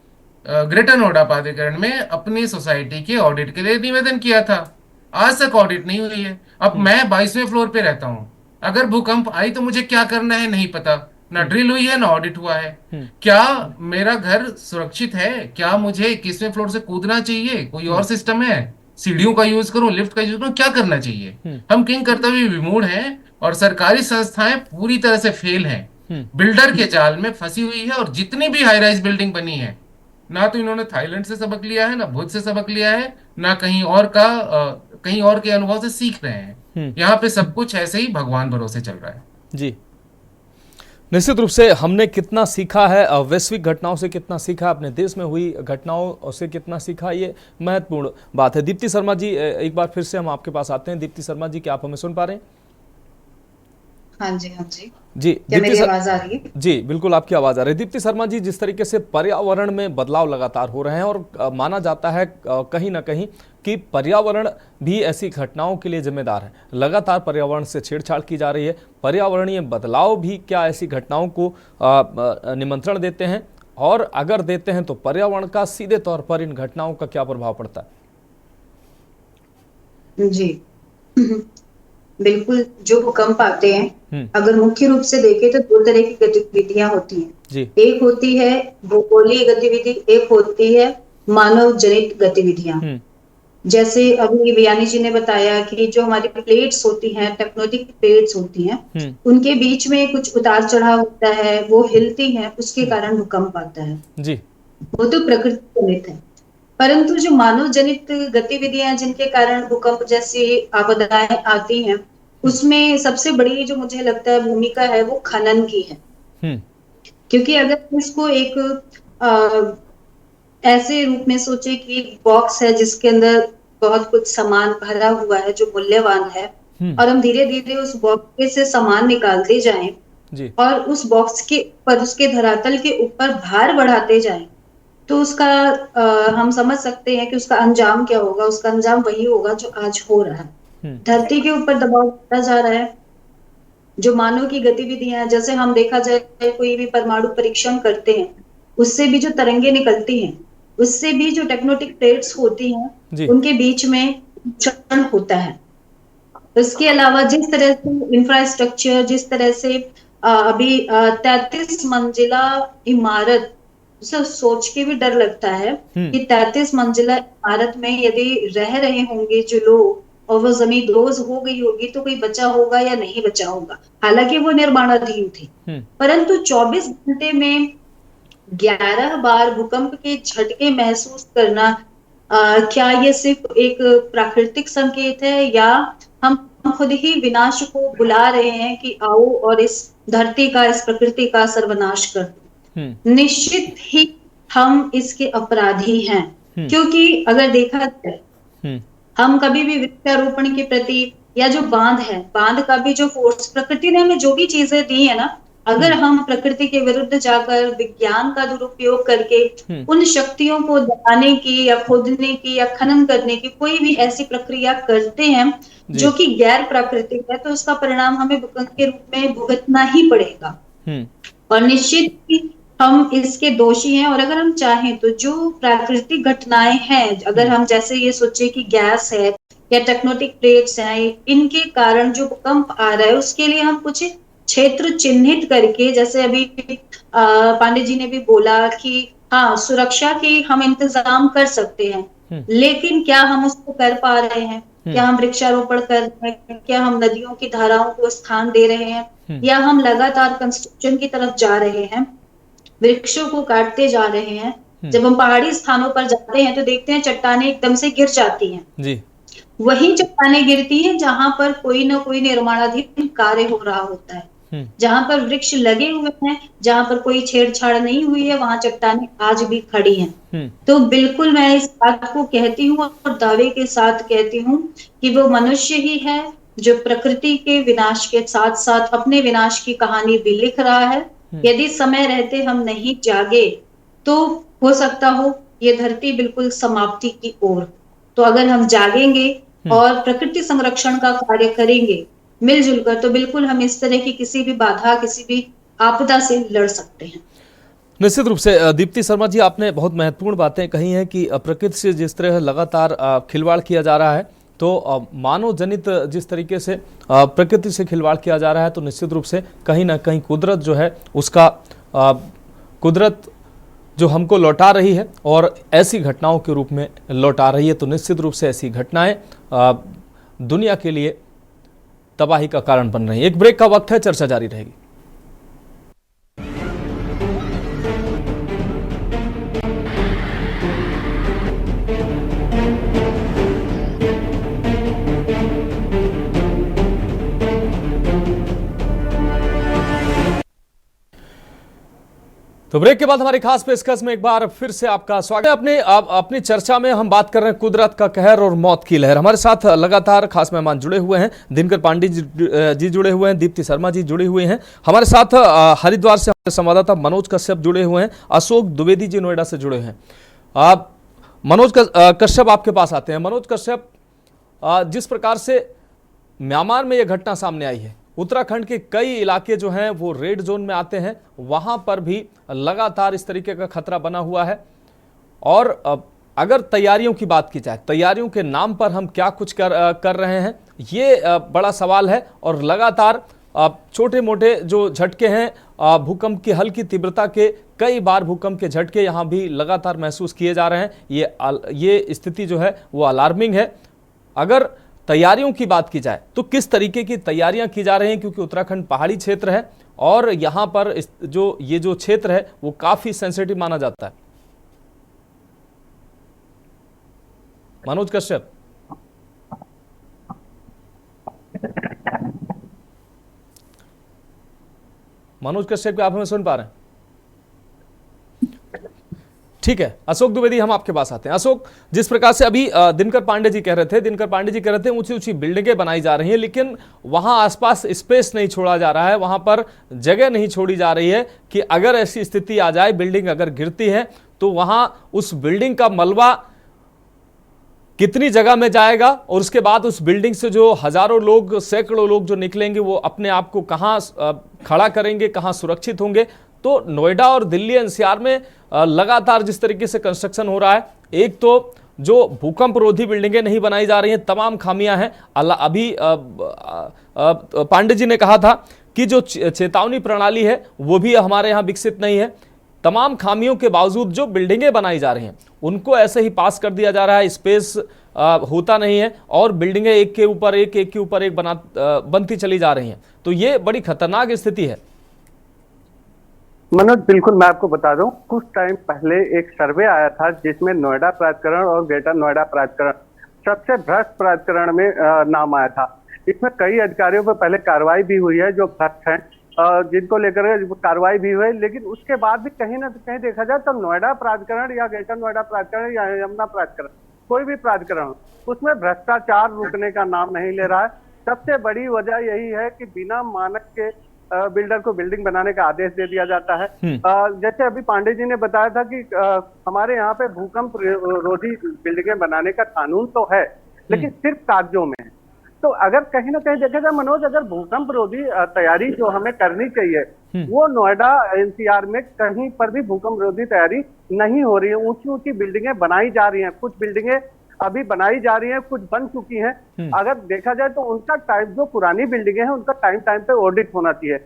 ग्रेटर नोएडा प्राधिकरण में अपनी सोसाइटी के ऑडिट के लिए निवेदन किया था, आज तक ऑडिट नहीं हुई है। अब मैं 22वें फ्लोर पे रहता हूँ, अगर भूकंप आई तो मुझे क्या करना है नहीं पता, ना ड्रिल हुई है ना ऑडिट हुआ है। क्या मेरा घर सुरक्षित है? क्या मुझे 21वें फ्लोर से कूदना चाहिए? कोई और सिस्टम है? सीढ़ियों का यूज करूं, लिफ्ट का यूज करूं, क्या करना चाहिए? हम किंग कर्तव्य विमूढ़ हैं और सरकारी संस्थाएं पूरी तरह से फेल हैं, बिल्डर के जाल में फंसी हुई है। और जितनी भी हाई राइज बिल्डिंग बनी है, ना तो इन्होंने थाईलैंड से सबक लिया है, ना भुज से सबक लिया है, ना कहीं और के अनुभव से सीख रहे हैं। यहाँ पे सब कुछ ऐसे ही भगवान भरोसे चल रहा है। जी, निश्चित रूप से हमने कितना सीखा है, वैश्विक घटनाओं से कितना सीखा, अपने देश में हुई घटनाओं से कितना सीखा, ये महत्वपूर्ण बात है। दीप्ति शर्मा जी, एक बार फिर से हम आपके पास आते हैं। दीप्ति शर्मा जी, क्या आप हमें सुन पा रहे हैं? हाँ जी, हाँ जी। जी, क्या मेरी आवाज आ रही है? जी, बिल्कुल आपकी आवाज आ रही है। दीप्ति शर्मा जी, जिस तरीके से पर्यावरण में बदलाव लगातार हो रहे हैं और माना जाता है कहीं ना कहीं कि पर्यावरण भी ऐसी घटनाओं के लिए जिम्मेदार है, लगातार पर्यावरण से छेड़छाड़ की जा रही है, पर्यावरणीय बदलाव भी क्या ऐसी घटनाओं को निमंत्रण देते हैं, और अगर देते हैं तो पर्यावरण का सीधे तौर पर इन घटनाओं का क्या प्रभाव पड़ता है? जी बिल्कुल, जो भूकंप आते हैं, अगर मुख्य रूप से देखें तो 2 तरह की गतिविधियां होती हैं। एक होती है भूगोलीय गतिविधि, एक होती है मानव जनित गतिविधियां। जैसे अभी वियानी जी ने बताया कि जो हमारी प्लेट्स होती हैं, टेक्टोनिक प्लेट्स होती हैं, उनके बीच में कुछ उतार चढ़ाव होता है, वो हिलती हैं, उसके कारण भूकंप आता है। जी, वो तो प्रकृति जनित है। परंतु जो मानव जनित गतिविधियां जिनके कारण भूकंप जैसी आपदाएं आती हैं, उसमें सबसे बड़ी जो मुझे लगता है भूमिका है वो खनन की है। क्योंकि अगर इसको एक ऐसे रूप में सोचे कि बॉक्स है जिसके अंदर बहुत कुछ सामान भरा हुआ है जो मूल्यवान है, और हम धीरे धीरे उस बॉक्स से सामान निकालते जाएं और उस बॉक्स के ऊपर, उसके धरातल के ऊपर भार बढ़ाते जाएं, तो उसका हम समझ सकते हैं कि उसका अंजाम क्या होगा। उसका अंजाम वही होगा जो आज हो रहा है। धरती के ऊपर दबाव बढ़ता जा रहा है। जो मानव की गतिविधियां हैं, जैसे हम देखा जाए कोई भी परमाणु परीक्षण करते हैं, उससे भी जो तरंगे निकलती हैं, उससे भी जो टेक्टोनिक प्लेट्स होती हैं, उनके बीच में क्षरण होता है। इसके अलावा जिस तरह से इंफ्रास्ट्रक्चर, जिस तरह से अभी 33 मंजिला इमारत, सोच के भी डर लगता है कि 33 मंजिला इमारत में यदि रह रहे होंगे जो लोग, और वो जमीन दोज हो गई होगी, तो कोई बचा होगा या नहीं बचा होगा। हालांकि वो निर्माणाधीन थी, परंतु 24 घंटे में 11 बार भूकंप के झटके महसूस करना, क्या ये सिर्फ एक प्राकृतिक संकेत है, या हम खुद ही विनाश को बुला रहे हैं कि आओ और इस धरती का, इस प्रकृति का सर्वनाश कर दो? निश्चित ही हम इसके अपराधी हैं। क्योंकि अगर देखा जाए, हम कभी भी वृक्षारोपण के प्रति, या जो बांध है, बांध का भी जो फोर्स, प्रकृति ने हमें जो भी चीजें दी है ना, अगर हम प्रकृति के विरुद्ध जाकर विज्ञान का दुरुपयोग करके उन शक्तियों को दबाने की या खोदने की या खनन करने की कोई भी ऐसी प्रक्रिया करते हैं जो कि गैर प्राकृतिक है, तो उसका परिणाम हमें भूकंप के रूप में भुगतना ही पड़ेगा। और निश्चित ही हम इसके दोषी हैं। और अगर हम चाहें तो जो प्राकृतिक घटनाएं हैं, अगर हम जैसे ये सोचे कि गैस है या टेक्टोनिक प्लेट्स हैं, इनके कारण जो भूकंप आ रहा है, उसके लिए हम कुछ क्षेत्र चिन्हित करके, जैसे अभी पांडे जी ने भी बोला कि हाँ, सुरक्षा की हम इंतजाम कर सकते हैं, लेकिन क्या हम उसको कर पा रहे हैं? क्या हम वृक्षारोपण कर रहे हैं? क्या हम नदियों की धाराओं को स्थान दे रहे हैं? या हम लगातार कंस्ट्रक्शन की तरफ जा रहे हैं, वृक्षों को काटते जा रहे हैं? जब हम पहाड़ी स्थानों पर जाते हैं तो देखते हैं चट्टानें एकदम से गिर जाती हैं जी। वही चट्टानें गिरती हैं जहां पर कोई ना कोई निर्माणाधीन कार्य हो रहा होता है। जहां पर वृक्ष लगे हुए हैं, जहां पर कोई छेड़छाड़ नहीं हुई है, वहां चट्टानें आज भी खड़ी हैं। तो बिल्कुल मैं इस बात को कहती हूँ और दावे के साथ कहती हूँ कि वो मनुष्य ही है जो प्रकृति के विनाश के साथ साथ अपने विनाश की कहानी भी लिख रहा है। यदि समय रहते हम नहीं जागे तो हो सकता हो ये धरती बिल्कुल समाप्ति की ओर। तो अगर हम जागेंगे और प्रकृति संरक्षण का कार्य करेंगे मिलजुल कर, तो बिल्कुल हम इस तरह की किसी भी बाधा, किसी भी आपदा से लड़ सकते हैं। निश्चित रूप से दीप्ति शर्मा जी, आपने बहुत महत्वपूर्ण बातें कही हैं कि प्रकृति से जिस तरह लगातार खिलवाड़ किया जा रहा है, तो मानव जनित जिस तरीके से प्रकृति से खिलवाड़ किया जा रहा है, तो निश्चित रूप से कहीं ना कहीं कुदरत जो है उसका कुदरत जो हमको लौटा रही है और ऐसी घटनाओं के रूप में लौटा रही है। तो निश्चित रूप से ऐसी घटनाएं दुनिया के लिए तबाही का कारण बन रही है। एक ब्रेक का वक्त है, चर्चा जारी रहेगी। तो ब्रेक के बाद हमारी खास पेशकश में एक बार फिर से आपका स्वागत है। अपनी चर्चा में हम बात कर रहे हैं कुदरत का कहर और मौत की लहर। हमारे साथ लगातार खास मेहमान जुड़े हुए हैं, दिनकर पांडे जी जुड़े हुए हैं, दीप्ति शर्मा जी जुड़ी हुई हैं, हमारे साथ हरिद्वार से हमारे संवाददाता मनोज कश्यप जुड़े हुए हैं, अशोक द्विवेदी जी नोएडा से जुड़े हैं। मनोज कश्यप आपके पास आते हैं। मनोज कश्यप, जिस प्रकार से म्यांमार में यह घटना सामने आई है, उत्तराखंड के कई इलाके जो हैं वो रेड जोन में आते हैं, वहां पर भी लगातार इस तरीके का खतरा बना हुआ है। और अगर तैयारियों की बात की जाए, तैयारियों के नाम पर हम क्या कुछ कर रहे हैं, ये बड़ा सवाल है। और लगातार छोटे मोटे जो झटके हैं, भूकंप की हल्की तीव्रता के कई बार भूकंप के झटके यहाँ भी लगातार महसूस किए जा रहे हैं। ये स्थिति जो है वो अलार्मिंग है। अगर तैयारियों की बात की जाए तो किस तरीके की तैयारियां की जा रही हैं, क्योंकि उत्तराखंड पहाड़ी क्षेत्र है और यहां पर ये जो क्षेत्र है वो काफी सेंसिटिव माना जाता है। मनोज कश्यप, क्या आप हमें सुन पा रहे हैं? ठीक है, अशोक द्विवेदी, हम आपके पास आते हैं। अशोक, जिस प्रकार से अभी दिनकर पांडे जी कह रहे थे ऊंची ऊंची बिल्डिंगें बनाई जा रही हैं, लेकिन वहां आसपास स्पेस नहीं छोड़ा जा रहा है, वहां पर जगह नहीं छोड़ी जा रही है कि अगर ऐसी स्थिति आ जाए, बिल्डिंग अगर गिरती है तो वहां उस बिल्डिंग का मलबा कितनी जगह में जाएगा और उसके बाद उस बिल्डिंग से जो हजारों लोग, सैकड़ों लोग जो निकलेंगे, वो अपने आप को कहां खड़ा करेंगे, कहां सुरक्षित होंगे। तो नोएडा और दिल्ली एनसीआर में लगातार जिस तरीके से कंस्ट्रक्शन हो रहा है, एक तो जो भूकंप रोधी बिल्डिंगें नहीं बनाई जा रही हैं, तमाम खामियां हैं। अभी पांडे जी ने कहा था कि जो चेतावनी प्रणाली है वो भी हमारे यहाँ विकसित नहीं है। तमाम खामियों के बावजूद जो बिल्डिंगें बनाई जा रही हैं उनको ऐसे ही पास कर दिया जा रहा है, स्पेस होता नहीं है और बिल्डिंगें एक के ऊपर एक बनती चली जा रही हैं। तो ये बड़ी खतरनाक स्थिति है। मनोज, बिल्कुल मैं आपको बता दूं, कुछ टाइम पहले एक सर्वे आया था जिसमें नोएडा प्राधिकरण और ग्रेटर नोएडा प्राधिकरण सबसे भ्रष्ट प्राधिकरण में नाम आया था। इसमें कई अधिकारियों पर पहले कार्रवाई भी हुई है जो भ्रष्ट हैं, जिनको लेकर कार्रवाई भी हुई, लेकिन उसके बाद भी कहीं ना कहीं देखा जाए तो नोएडा प्राधिकरण या ग्रेटर नोएडा प्राधिकरण या यमुना प्राधिकरण, कोई भी प्राधिकरण हो, उसमें भ्रष्टाचार रुकने का नाम नहीं ले रहा है। सबसे बड़ी वजह यही है कि बिना मानक के बिल्डर को बिल्डिंग बनाने का आदेश दे दिया जाता है। जैसे अभी पांडे जी ने बताया था कि हमारे यहाँ पे भूकंप रोधी बिल्डिंगें बनाने का कानून तो है, लेकिन सिर्फ कागजों में है। तो अगर कहीं ना कहीं देखा जाए मनोज, अगर भूकंप रोधी तैयारी जो हमें करनी चाहिए, वो नोएडा एनसीआर में कहीं पर भी भूकंप रोधी तैयारी नहीं हो रही है। ऊंची ऊंची बिल्डिंगें बनाई जा रही हैं, कुछ बिल्डिंगें अभी बनाई जा रही हैं, कुछ बन चुकी हैं। अगर देखा जाए तो उनका टाइम, जो पुरानी बिल्डिंगें हैं उनका टाइम पे ऑडिट होना चाहिए।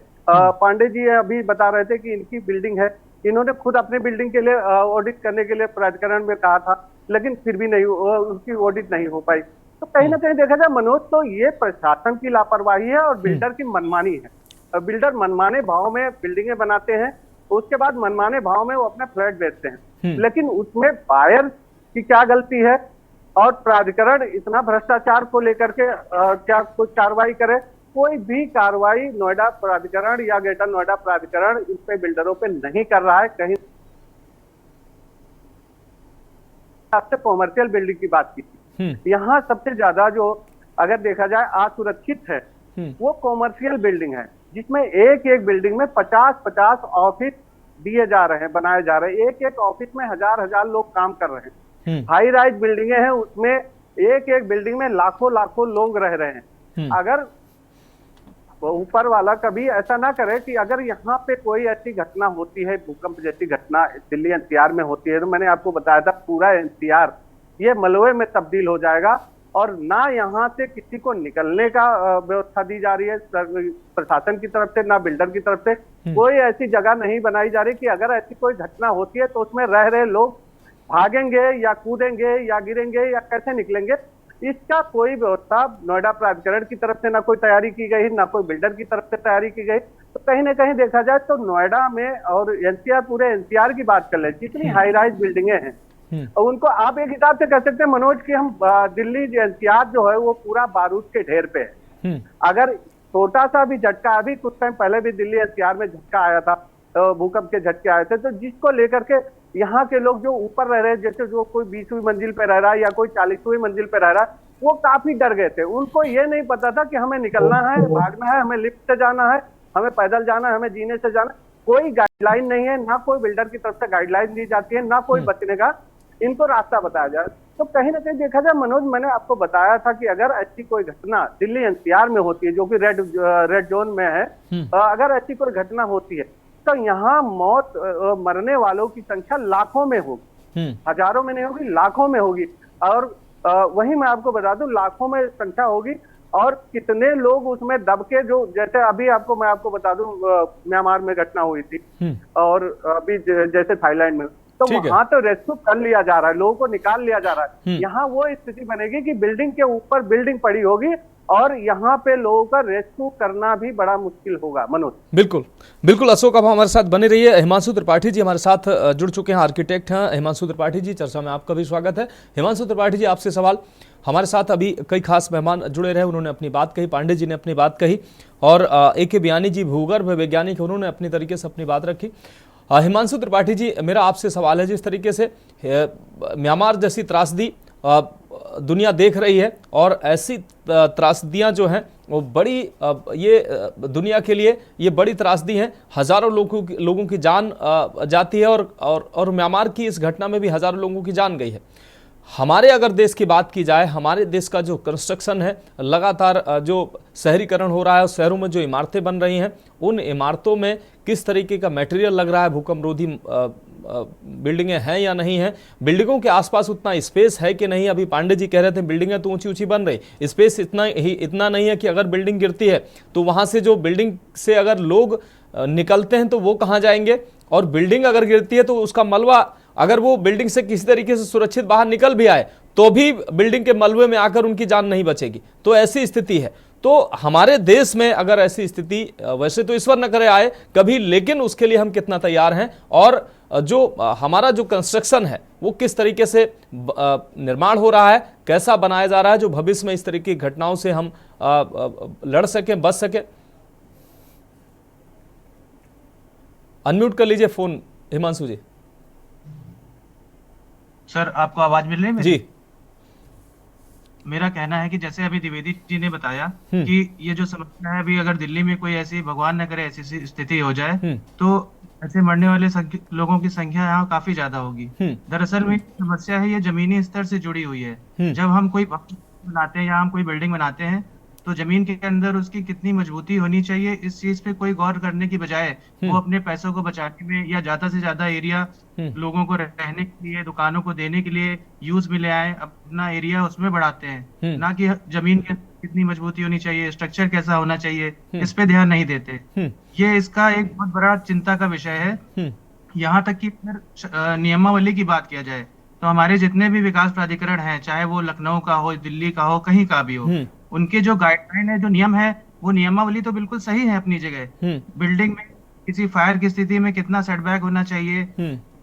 पांडे जी अभी बता रहे थे कि इनकी बिल्डिंग है, इन्होंने खुद अपनी बिल्डिंग के लिए ऑडिट करने के लिए प्राधिकरण में कहा था, लेकिन फिर भी नहीं, उनकी ऑडिट नहीं हो पाई। तो कहीं ना कहीं देखा जाए मनोज, तो ये प्रशासन की लापरवाही है और बिल्डर की मनमानी है। बिल्डर मनमाने भाव में बिल्डिंगें बनाते हैं, उसके बाद मनमाने भाव में वो अपने फ्लैट बेचते हैं, लेकिन उसमें बायर की क्या गलती है और प्राधिकरण इतना भ्रष्टाचार को लेकर के क्या कुछ कार्रवाई करे, कोई भी कार्रवाई नोएडा प्राधिकरण या ग्रेटर नोएडा प्राधिकरण इन पे बिल्डरों पे नहीं कर रहा है। कहीं आपसे कॉमर्शियल बिल्डिंग की बात की थी, यहाँ सबसे ज्यादा जो अगर देखा जाए असुरक्षित है वो कॉमर्शियल बिल्डिंग है, जिसमें एक एक बिल्डिंग में 50-50 ऑफिस दिए जा रहे हैं, बनाए जा रहे हैं। एक एक ऑफिस में हजार लोग काम कर रहे हैं। हाई राइज बिल्डिंगे हैं, उसमें एक एक बिल्डिंग में लाखों लोग रह रहे हैं। अगर ऊपर वाला कभी ऐसा ना करे कि अगर यहाँ पे कोई ऐसी घटना होती है, भूकंप जैसी घटना दिल्ली एनसीआर में होती है, तो मैंने आपको बताया था पूरा एनसीआर ये मलबे में तब्दील हो जाएगा और ना यहाँ से किसी को निकलने का व्यवस्था दी जा रही है प्रशासन की तरफ से, ना बिल्डर की तरफ से। कोई ऐसी जगह नहीं बनाई जा रही कि अगर ऐसी कोई घटना होती है तो उसमें रह रहे लोग भागेंगे या कूदेंगे या गिरेंगे या कैसे निकलेंगे, इसका कोई व्यवस्था नोएडा प्राधिकरण की तरफ से ना कोई तैयारी की गई, ना कोई बिल्डर की तरफ से तैयारी की गई। तो कहीं ना कहीं देखा जाए तो नोएडा में और एनसीआर, पूरे एनसीआर की बात कर ले, जितनी हाई राइज बिल्डिंगे हैं और उनको आप एक हिसाब से कह सकते हैं मनोज कि हम दिल्ली एनसीआर जो है वो पूरा बारूद के ढेर पे है। अगर छोटा सा भी झटका, अभी कुछ टाइम पहले भी दिल्ली एनसीआर में झटका आया था, भूकंप के झटके आए थे, तो जिसको लेकर के यहाँ के लोग जो ऊपर रह रहे हैं, जैसे जो कोई 20वीं मंजिल पे रह रहा है या कोई 40वीं मंजिल पे रह रहा है, वो काफी डर गए थे। उनको ये नहीं पता था कि हमें निकलना है, भागना है, हमें लिफ्ट से जाना है, हमें पैदल जाना है, हमें जीने से जाना। कोई गाइडलाइन नहीं है, ना कोई बिल्डर की तरफ से गाइडलाइन दी जाती है, ना कोई बचने का इनको रास्ता बताया जाए। तो कहीं ना कहीं देखा जाए मनोज, मैंने आपको बताया था कि अगर ऐसी कोई घटना दिल्ली एनसीआर में होती है जो कि रेड जोन में है, अगर ऐसी कोई घटना होती है तो यहाँ मौत, मरने वालों की संख्या लाखों में होगी, हजारों में नहीं होगी, लाखों में होगी। और वही मैं आपको बता दूं, लाखों में संख्या होगी और कितने लोग उसमें दब के, जो जैसे अभी मैं आपको बता दूं म्यांमार में घटना हुई थी और अभी जैसे थाईलैंड में, तो वहां तो रेस्क्यू कर लिया जा रहा है, लोगों को निकाल लिया जा रहा है। यहाँ वो स्थिति बनेगी कि बिल्डिंग के ऊपर बिल्डिंग पड़ी होगी और यहाँ पे लोगों का रेस्क्यू करना भी बड़ा मुश्किल होगा। मनोज बिल्कुल अशोक, अब हमारे साथ बने रहिए। हिमांशु त्रिपाठी जी हमारे साथ जुड़ चुके हैं, आर्किटेक्ट हैं हिमांशु त्रिपाठी जी। चर्चा में आपका भी स्वागत है। हिमांशु त्रिपाठी जी, आपसे सवाल। हमारे साथ अभी कई खास मेहमान जुड़े रहे, उन्होंने अपनी बात कही, पांडे जी ने अपनी बात कही और A.K. बियानी जी भूगर्भ वैज्ञानिक, उन्होंने अपनी तरीके से अपनी बात रखी। हिमांशु त्रिपाठी जी, मेरा आपसे सवाल है, जिस तरीके से म्यांमार जैसी त्रासदी दुनिया देख रही है और ऐसी त्रासदियां जो हैं वो बड़ी, ये दुनिया के लिए ये बड़ी त्रासदी हैं, हजारों लोगों की जान जाती है और म्यांमार की इस घटना में भी हजारों लोगों की जान गई है। हमारे अगर देश की बात की जाए, हमारे देश का जो कंस्ट्रक्शन है, लगातार जो शहरीकरण हो रहा है, शहरों में जो इमारतें बन रही हैं, उन इमारतों में किस तरीके का मटेरियल लग रहा है, भूकंप रोधी बिल्डिंगें हैं या नहीं हैं, बिल्डिंगों के आसपास उतना स्पेस है कि नहीं। अभी पांडे जी कह रहे थे बिल्डिंगें तो ऊंची ऊंची बन रही, स्पेस इतना नहीं है कि अगर बिल्डिंग गिरती है तो वहां से जो बिल्डिंग से अगर लोग निकलते हैं तो वो कहाँ जाएंगे, और बिल्डिंग अगर गिरती है तो उसका मलबा, अगर वो बिल्डिंग से किसी तरीके से सुरक्षित बाहर निकल भी आए तो भी बिल्डिंग के मलबे में आकर उनकी जान नहीं बचेगी। तो ऐसी स्थिति है। तो हमारे देश में अगर ऐसी स्थिति, वैसे तो ईश्वर न करे आए कभी, लेकिन उसके लिए हम कितना तैयार हैं और जो हमारा जो कंस्ट्रक्शन है वो किस तरीके से निर्माण हो रहा है, कैसा बनाया जा रहा है, जो भविष्य में इस तरह की घटनाओं से हम लड़ सकें, बच सकें। अनम्यूट कर लीजिए फोन हिमांशु जी। सर, आपको आवाज मिल रही है मेरी? जी। मेरा कहना है कि जैसे अभी द्विवेदी जी ने बताया कि ये जो समस्या है, अभी अगर दिल्ली में कोई ऐसी, भगवान न करे ऐसी स्थिति हो जाए तो ऐसे मरने वाले लोगों की संख्या यहाँ काफी ज्यादा होगी। दरअसल में समस्या है, ये जमीनी स्तर से जुड़ी हुई है। जब हम कोई बनाते हैं या हम कोई बिल्डिंग बनाते हैं तो जमीन के अंदर उसकी कितनी मजबूती होनी चाहिए, इस चीज पे कोई गौर करने की बजाय वो अपने पैसों को बचाने में या ज्यादा से ज्यादा एरिया लोगों को रहने के लिए, दुकानों को देने के लिए यूज में ले आए, अपना एरिया उसमें बढ़ाते हैं, ना कि जमीन के कितनी मजबूती होनी चाहिए, स्ट्रक्चर कैसा होना चाहिए, इस पे ध्यान नहीं देते। ये इसका एक बहुत बड़ा चिंता का विषय है। यहाँ तक कि नियमावली की बात किया जाए तो हमारे जितने भी विकास प्राधिकरण हैं, चाहे वो लखनऊ का हो, दिल्ली का हो, कहीं का भी हो, उनके जो गाइडलाइन है, जो नियम है, वो नियमावली तो बिल्कुल सही है अपनी जगह। बिल्डिंग में किसी फायर की स्थिति में कितना सेटबैक होना चाहिए,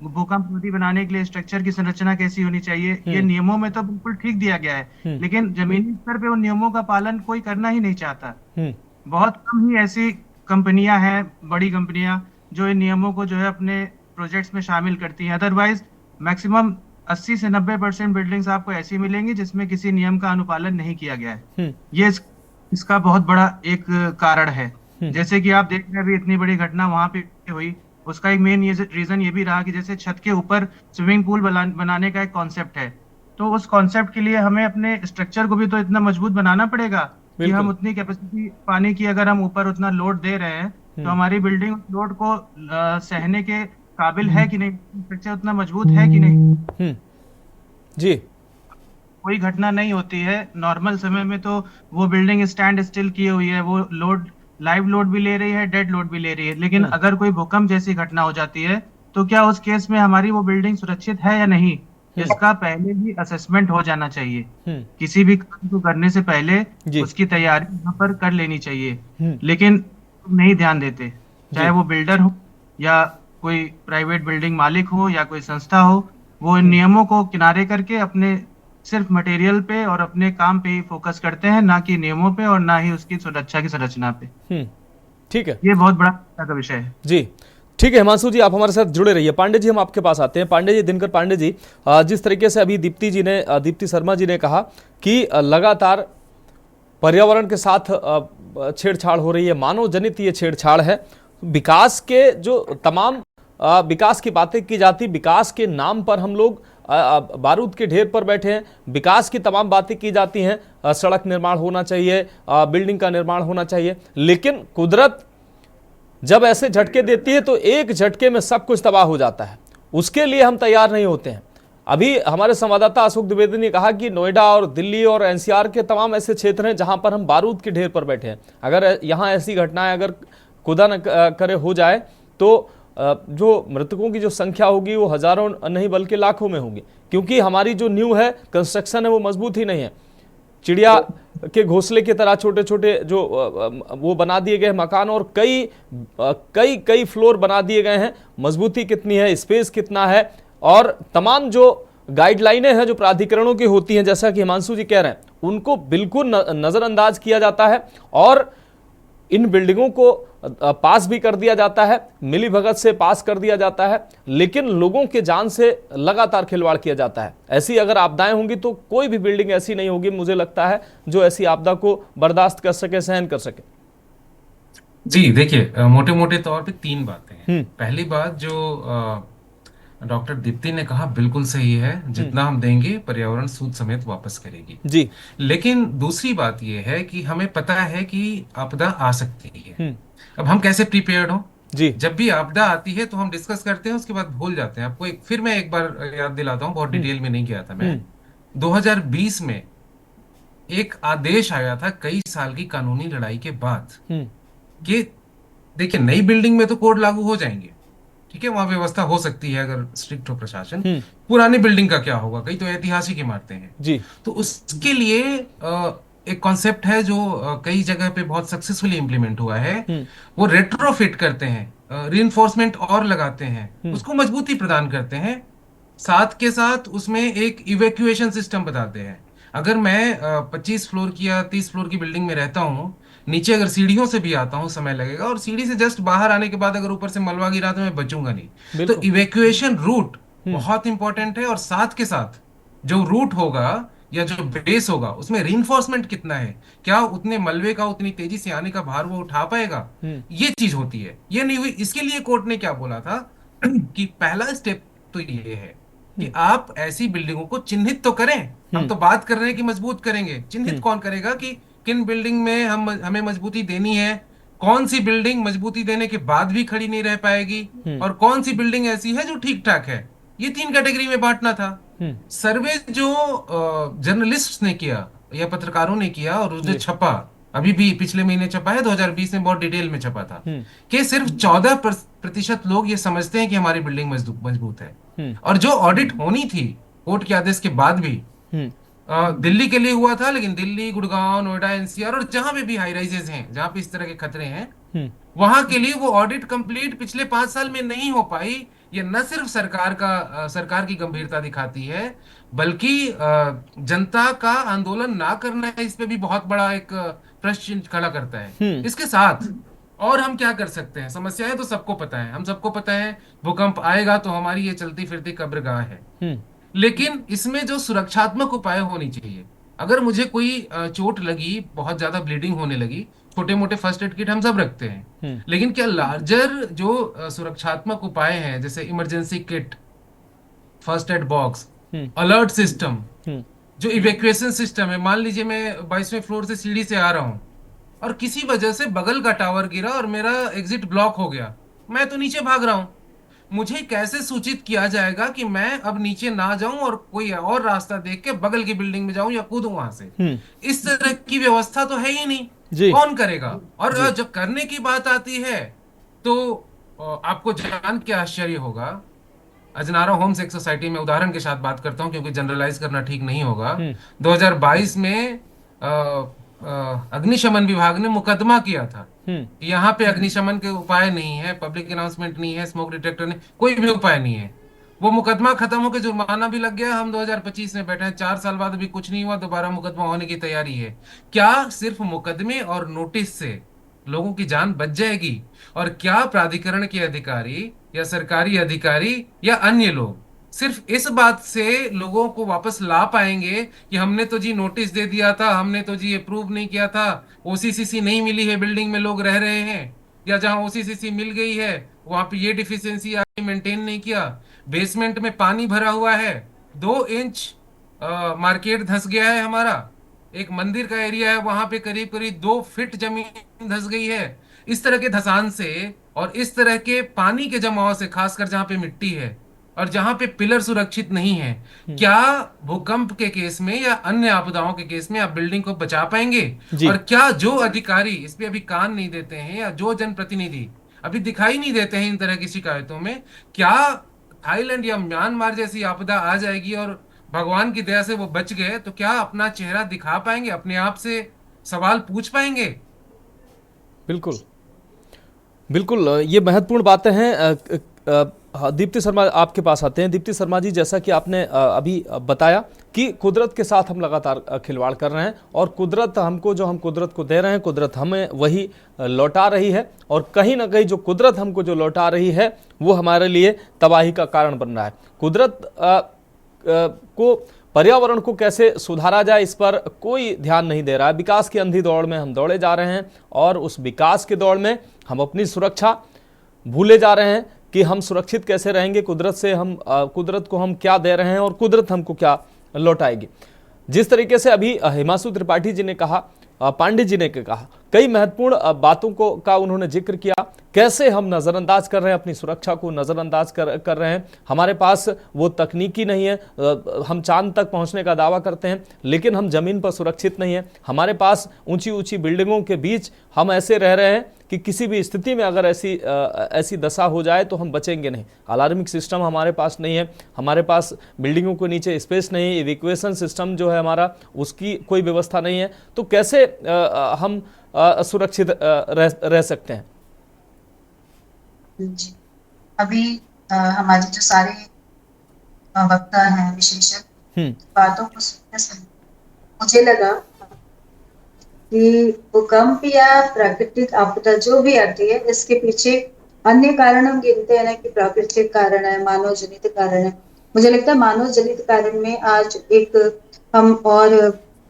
भूकंप रोधी बनाने के लिए स्ट्रक्चर की संरचना कैसी होनी चाहिए, ये नियमों में तो बिल्कुल ठीक दिया गया है। लेकिन जमीनी स्तर पे उन नियमों का पालन कोई करना ही नहीं चाहता। बहुत कम ही ऐसी कंपनियां हैं, बड़ी कंपनियां, जो इन नियमों को जो है अपने प्रोजेक्ट्स में शामिल करती हैं। अदरवाइज मैक्सिमम 80 से 90% बिल्डिंग्स आपको ऐसी मिलेंगी जिसमें किसी नियम का अनुपालन नहीं किया गया है। ये इसका बहुत बड़ा एक कारण है। जैसे कि आप देख रहे हैं अभी इतनी बड़ी घटना वहां पे हुई, उसका एक मेन रीजन ये भी रहा कि जैसे छत के ऊपर स्विमिंग पूल बनाने का एक कॉन्सेप्ट है, तो उस कॉन्सेप्ट के लिए हमें अपने स्ट्रक्चर को भी तो इतना मजबूत बनाना पड़ेगा कि हम उतनी कैपेसिटी पानी की, अगर हम ऊपर उतना लोड दे रहे हैं तो हमारी बिल्डिंग लोड को सहने के काबिल है कि नहीं, स्ट्रक्चर उतना मजबूत है कि नहीं। जी, कोई घटना नहीं होती है नॉर्मल समय में, तो वो बिल्डिंग स्टैंड स्टिल की हुई है, वो लोड, लाइव लोड भी ले रही है, डेड लोड भी ले रही है। लेकिन अगर कोई भूकंप जैसी घटना हो जाती है तो क्या उस केस में हमारी वो बिल्डिंग सुरक्षित है या नहीं, इसका पहले ही असेसमेंट हो जाना चाहिए। किसी भी काम को करने से पहले उसकी तैयारी यहाँ पर कर लेनी चाहिए। लेकिन नहीं ध्यान देते, चाहे वो बिल्डर हो या कोई प्राइवेट बिल्डिंग मालिक हो या कोई संस्था हो, वो इन नियमों को किनारे करके अपने सिर्फ मटेरियल पे और अपने काम पे ही फोकस करते हैं, ना कि नियमों पे और ना ही उसकी सुरक्षा की संरचना पे। ठीक है, ये बहुत बड़ा चिंता का विषय है। जी ठीक है हिमांशु जी, आप हमारे साथ जुड़े रहिए। पांडे जी, हम आपके पास आते हैं। पांडे जी, दिनकर पांडे जी, जिस तरीके से अभी दीप्ति शर्मा जी ने कहा कि लगातार पर्यावरण के साथ छेड़छाड़ हो रही है, मानव जनित ये छेड़छाड़ है, विकास के जो तमाम विकास की बातें की जाती, विकास के नाम पर हम लोग बारूद के ढेर पर बैठे हैं, विकास की तमाम बातें की जाती हैं, सड़क निर्माण होना चाहिए, बिल्डिंग का निर्माण होना चाहिए, लेकिन कुदरत जब ऐसे झटके देती है तो एक झटके में सब कुछ तबाह हो जाता है। उसके लिए हम तैयार नहीं होते हैं। अभी हमारे संवाददाता अशोक द्विवेदी ने कहा कि नोएडा और दिल्ली और एनसीआर के तमाम ऐसे क्षेत्र हैं जहां पर हम बारूद के ढेर पर बैठे हैं। अगर यहां ऐसी घटनाएं अगर खुदा न करे हो जाए तो जो मृतकों की जो संख्या होगी वो हजारों नहीं बल्कि लाखों में होगी, क्योंकि हमारी जो न्यू है, कंस्ट्रक्शन है, वो मजबूत ही नहीं है। चिड़िया के घोंसले की तरह छोटे छोटे जो वो बना दिए गए मकान और कई फ्लोर बना दिए गए हैं। मजबूती कितनी है, स्पेस कितना है, और तमाम जो गाइडलाइनें हैं जो प्राधिकरणों की होती हैं, जैसा कि हिमांशु जी कह रहे हैं, उनको बिल्कुल नजरअंदाज किया जाता है और इन बिल्डिंगों को पास भी कर दिया जाता है, मिली भगत से पास कर दिया जाता है, लेकिन लोगों के जान से लगातार खिलवाड़ किया जाता है। ऐसी अगर आपदाएं होंगी तो कोई भी बिल्डिंग ऐसी नहीं होगी, मुझे लगता है, जो ऐसी आपदा को बर्दाश्त कर सके, सहन कर सके। जी देखिए, मोटे मोटे तौर पे 3 बातें हैं। पहली बात जो डॉक्टर दीप्ति ने कहा बिल्कुल सही है, जितना हम देंगे पर्यावरण सूद समेत वापस करेगी जी। लेकिन दूसरी बात यह है कि हमें पता है कि आपदा आ सकती है। अब हम कैसे प्रिपेयर्ड हो जी। जब भी आपदा आती है तो हम डिस्कस करते हैं, उसके बाद भूल जाते हैं। आपको फिर मैं एक बार याद दिलाता हूँ, बहुत डिटेल में नहीं किया था मैं। 2020 में एक आदेश आया था कई साल की कानूनी लड़ाई के बाद कि देखिए, नई बिल्डिंग में तो कोड लागू हो जाएंगे, ठीक है, वहां व्यवस्था हो सकती है अगर स्ट्रिक्ट हो प्रशासन। पुरानी बिल्डिंग का क्या होगा, कई तो ऐतिहासिक इमारतें हैं जी। तो उसके लिए एक कॉन्सेप्ट है जो कई जगह पे बहुत सक्सेसफुली इंप्लीमेंट हुआ है। वो रेट्रोफिट करते हैं, रीइंफोर्समेंट और लगाते हैं, उसको मजबूती प्रदान करते हैं, साथ के साथ उसमें एक इवैक्यूएशन सिस्टम बताते हैं। अगर मैं 25 फ्लोर की या 30 फ्लोर की बिल्डिंग में रहता हूँ, नीचे अगर सीढ़ियों से भी आता हूँ समय लगेगा, और सीढ़ी से जस्ट बाहर आने के बाद अगर ऊपर से मलबा गिरा तो मैं बचूंगा नहीं। तो इवैक्यूएशन रूट बहुत इंपॉर्टेंट है, और साथ के साथ जो रूट होगा या जो बेस होगा उसमें रीइंफोर्समेंट कितना है, क्या उतने मलबे का उतनी तेजी से आने का भार वो उठा पाएगा, ये चीज होती है। ये नहीं हुई, इसके लिए कोर्ट ने क्या बोला था कि पहला स्टेप तो ये है कि आप ऐसी बिल्डिंगों को चिन्हित तो करें। हम तो बात कर रहे हैं कि मजबूत करेंगे, चिन्हित कौन करेगा कि किन बिल्डिंग में हमें मजबूती देनी है, कौन सी बिल्डिंग मजबूती देने के बाद भी खड़ी नहीं रह पाएगी, और कौन सी बिल्डिंग ऐसी है जो ठीक ठाक है। ये 3 कैटेगरी में बांटना था। सर्वे जो जर्नलिस्ट ने किया या पत्रकारों ने किया और उसने छपा, अभी भी पिछले महीने छपा है, 2020 में बहुत डिटेल में छपा था, कि सिर्फ 14% लोग ये समझते हैं कि हमारी बिल्डिंग मजबूत है। और जो ऑडिट होनी थी कोर्ट के आदेश के बाद भी, दिल्ली के लिए हुआ था, लेकिन दिल्ली, गुड़गांव, नोएडा, एनसीआर और जहां पे भी हाई राइजेस हैं, जहां पे इस तरह के खतरे हैं, वहां के लिए वो ऑडिट कंप्लीट पिछले 5 साल में नहीं हो पाई। ये न सिर्फ सरकार की गंभीरता दिखाती है, बल्कि जनता का आंदोलन ना करना है, इस पे भी बहुत बड़ा एक प्रश्न खड़ा करता है। इसके साथ और हम क्या कर सकते हैं? समस्याएं तो सबको पता है, हम सबको पता है भूकंप आएगा तो हमारी ये चलती फिरती कब्रगाह है, लेकिन इसमें जो सुरक्षात्मक उपाय होनी चाहिए। अगर मुझे कोई चोट लगी, बहुत ज्यादा ब्लीडिंग होने लगी, छोटे मोटे फर्स्ट एड किट हम सब रखते हैं, लेकिन क्या लार्जर जो सुरक्षात्मक उपाय हैं, जैसे emergency kit, first aid box, alert system, जो इवैक्यूएशन सिस्टम है, मान लीजिए मैं 22वें फ्लोर से सीढ़ी से आ रहा हूं और किसी वजह से बगल का टावर गिरा और मेरा एग्जिट ब्लॉक हो गया, मैं तो नीचे भाग रहा हूं, मुझे कैसे सूचित किया जाएगा कि मैं अब नीचे ना जाऊं और कोई और रास्ता देख के बगल की बिल्डिंग में जाऊं या कूदूं वहां से? इस तरह की व्यवस्था तो है ही नहीं, कौन करेगा? और जब करने की बात आती है तो आपको जान के आश्चर्य होगा, अजनारा होम्स एक सोसाइटी में, उदाहरण के साथ बात करता हूं क्योंकि जनरलाइज करना ठीक नहीं होगा, 2022 में अग्निशमन विभाग ने मुकदमा किया था कि यहाँ पे अग्निशमन के उपाय नहीं है, पब्लिक अनाउंसमेंट नहीं है, स्मोक डिटेक्टर नहीं, कोई भी उपाय नहीं है। वो मुकदमा खत्म होकर जुर्माना भी लग गया, हम 2025 में बैठे हैं, 4 साल बाद अभी कुछ नहीं हुआ, दोबारा मुकदमा होने की तैयारी है। क्या सिर्फ मुकदमे और नोटिस से लोगों की जान बच जाएगी? और क्या प्राधिकरण के अधिकारी या सरकारी अधिकारी या अन्य लोग सिर्फ इस बात से लोगों को वापस ला पाएंगे कि हमने तो जी नोटिस दे दिया था, हमने तो जी अप्रूव नहीं किया था, ओसीसीसी नहीं मिली है, बिल्डिंग में लोग रह रहे हैं, या जहां ओसीसीसी मिल गई है वहां पे ये डिफिशियंसी आई, मेंटेन नहीं किया, बेसमेंट में पानी भरा हुआ है, 2 इंच मार्केट धंस गया है हमारा, एक मंदिर का एरिया है वहां पे करीब करीब 2 फीट जमीन धंस गई है। इस तरह के धसान से और इस तरह के पानी के जमाव से, खासकर जहां पे मिट्टी है और जहां पे पिलर सुरक्षित नहीं है, क्या भूकंप के केस में या अन्य आपदाओं के केस में आप बिल्डिंग को बचा पाएंगे? और क्या जो अधिकारी इस पे अभी कान नहीं देते हैं या जो जनप्रतिनिधि अभी दिखाई नहीं देते हैं इन तरह की शिकायतों में, क्या थाईलैंड या म्यांमार जैसी आपदा आ जाएगी और भगवान की दया से वो बच गए तो क्या अपना चेहरा दिखा पाएंगे, अपने आप से सवाल पूछ पाएंगे? बिल्कुल बिल्कुल, ये महत्वपूर्ण बातें हैं। दीप्ति शर्मा आपके पास आते हैं। दीप्ति शर्मा जी, जैसा कि आपने अभी बताया कि कुदरत के साथ हम लगातार खिलवाड़ कर रहे हैं और कुदरत हमको, जो हम कुदरत को दे रहे हैं, कुदरत हमें वही लौटा रही है, और कहीं ना कहीं जो कुदरत हमको जो लौटा रही है वो हमारे लिए तबाही का कारण बन रहा है। कुदरत को, पर्यावरण को कैसे सुधारा जाए, इस पर कोई ध्यान नहीं दे रहा है। विकास की अंधी दौड़ में हम दौड़े जा रहे हैं और उस विकास की दौड़ में हम अपनी सुरक्षा भूले जा रहे हैं कि हम सुरक्षित कैसे रहेंगे, कुदरत से हम कुदरत को हम क्या दे रहे हैं और कुदरत हमको क्या लौटाएगी। जिस तरीके से अभी हिमांशु त्रिपाठी जी ने कहा, पांडे जी ने कहा, कई महत्वपूर्ण बातों का उन्होंने जिक्र किया, कैसे हम नज़रअंदाज कर रहे हैं, अपनी सुरक्षा को नज़रअंदाज कर रहे हैं। हमारे पास वो तकनीकी नहीं है, हम चांद तक पहुंचने का दावा करते हैं लेकिन हम ज़मीन पर सुरक्षित नहीं है। हमारे पास ऊंची ऊंची बिल्डिंगों के बीच हम ऐसे रह रहे हैं कि किसी भी स्थिति में अगर ऐसी दशा हो जाए तो हम बचेंगे नहीं। अलार्मिंग सिस्टम हमारे पास नहीं है, हमारे पास बिल्डिंगों के नीचे स्पेस नहीं है, इवैक्यूएशन सिस्टम जो है हमारा, उसकी कोई व्यवस्था नहीं है। तो कैसे हम सुरक्षित रह सकते हैं? जी, अभी हमारे जो सारे वक्ता हैं, विशेषज्ञ, बातों को सुनने से मुझे लगा कि भूकंप या प्राकृतिक आपदा जो भी आती है, इसके पीछे अन्य कारण हम गिनते हैं ना कि प्राकृतिक कारण है, मानव जनित कारण है। मुझे लगता है मानव जनित कारण में आज एक हम और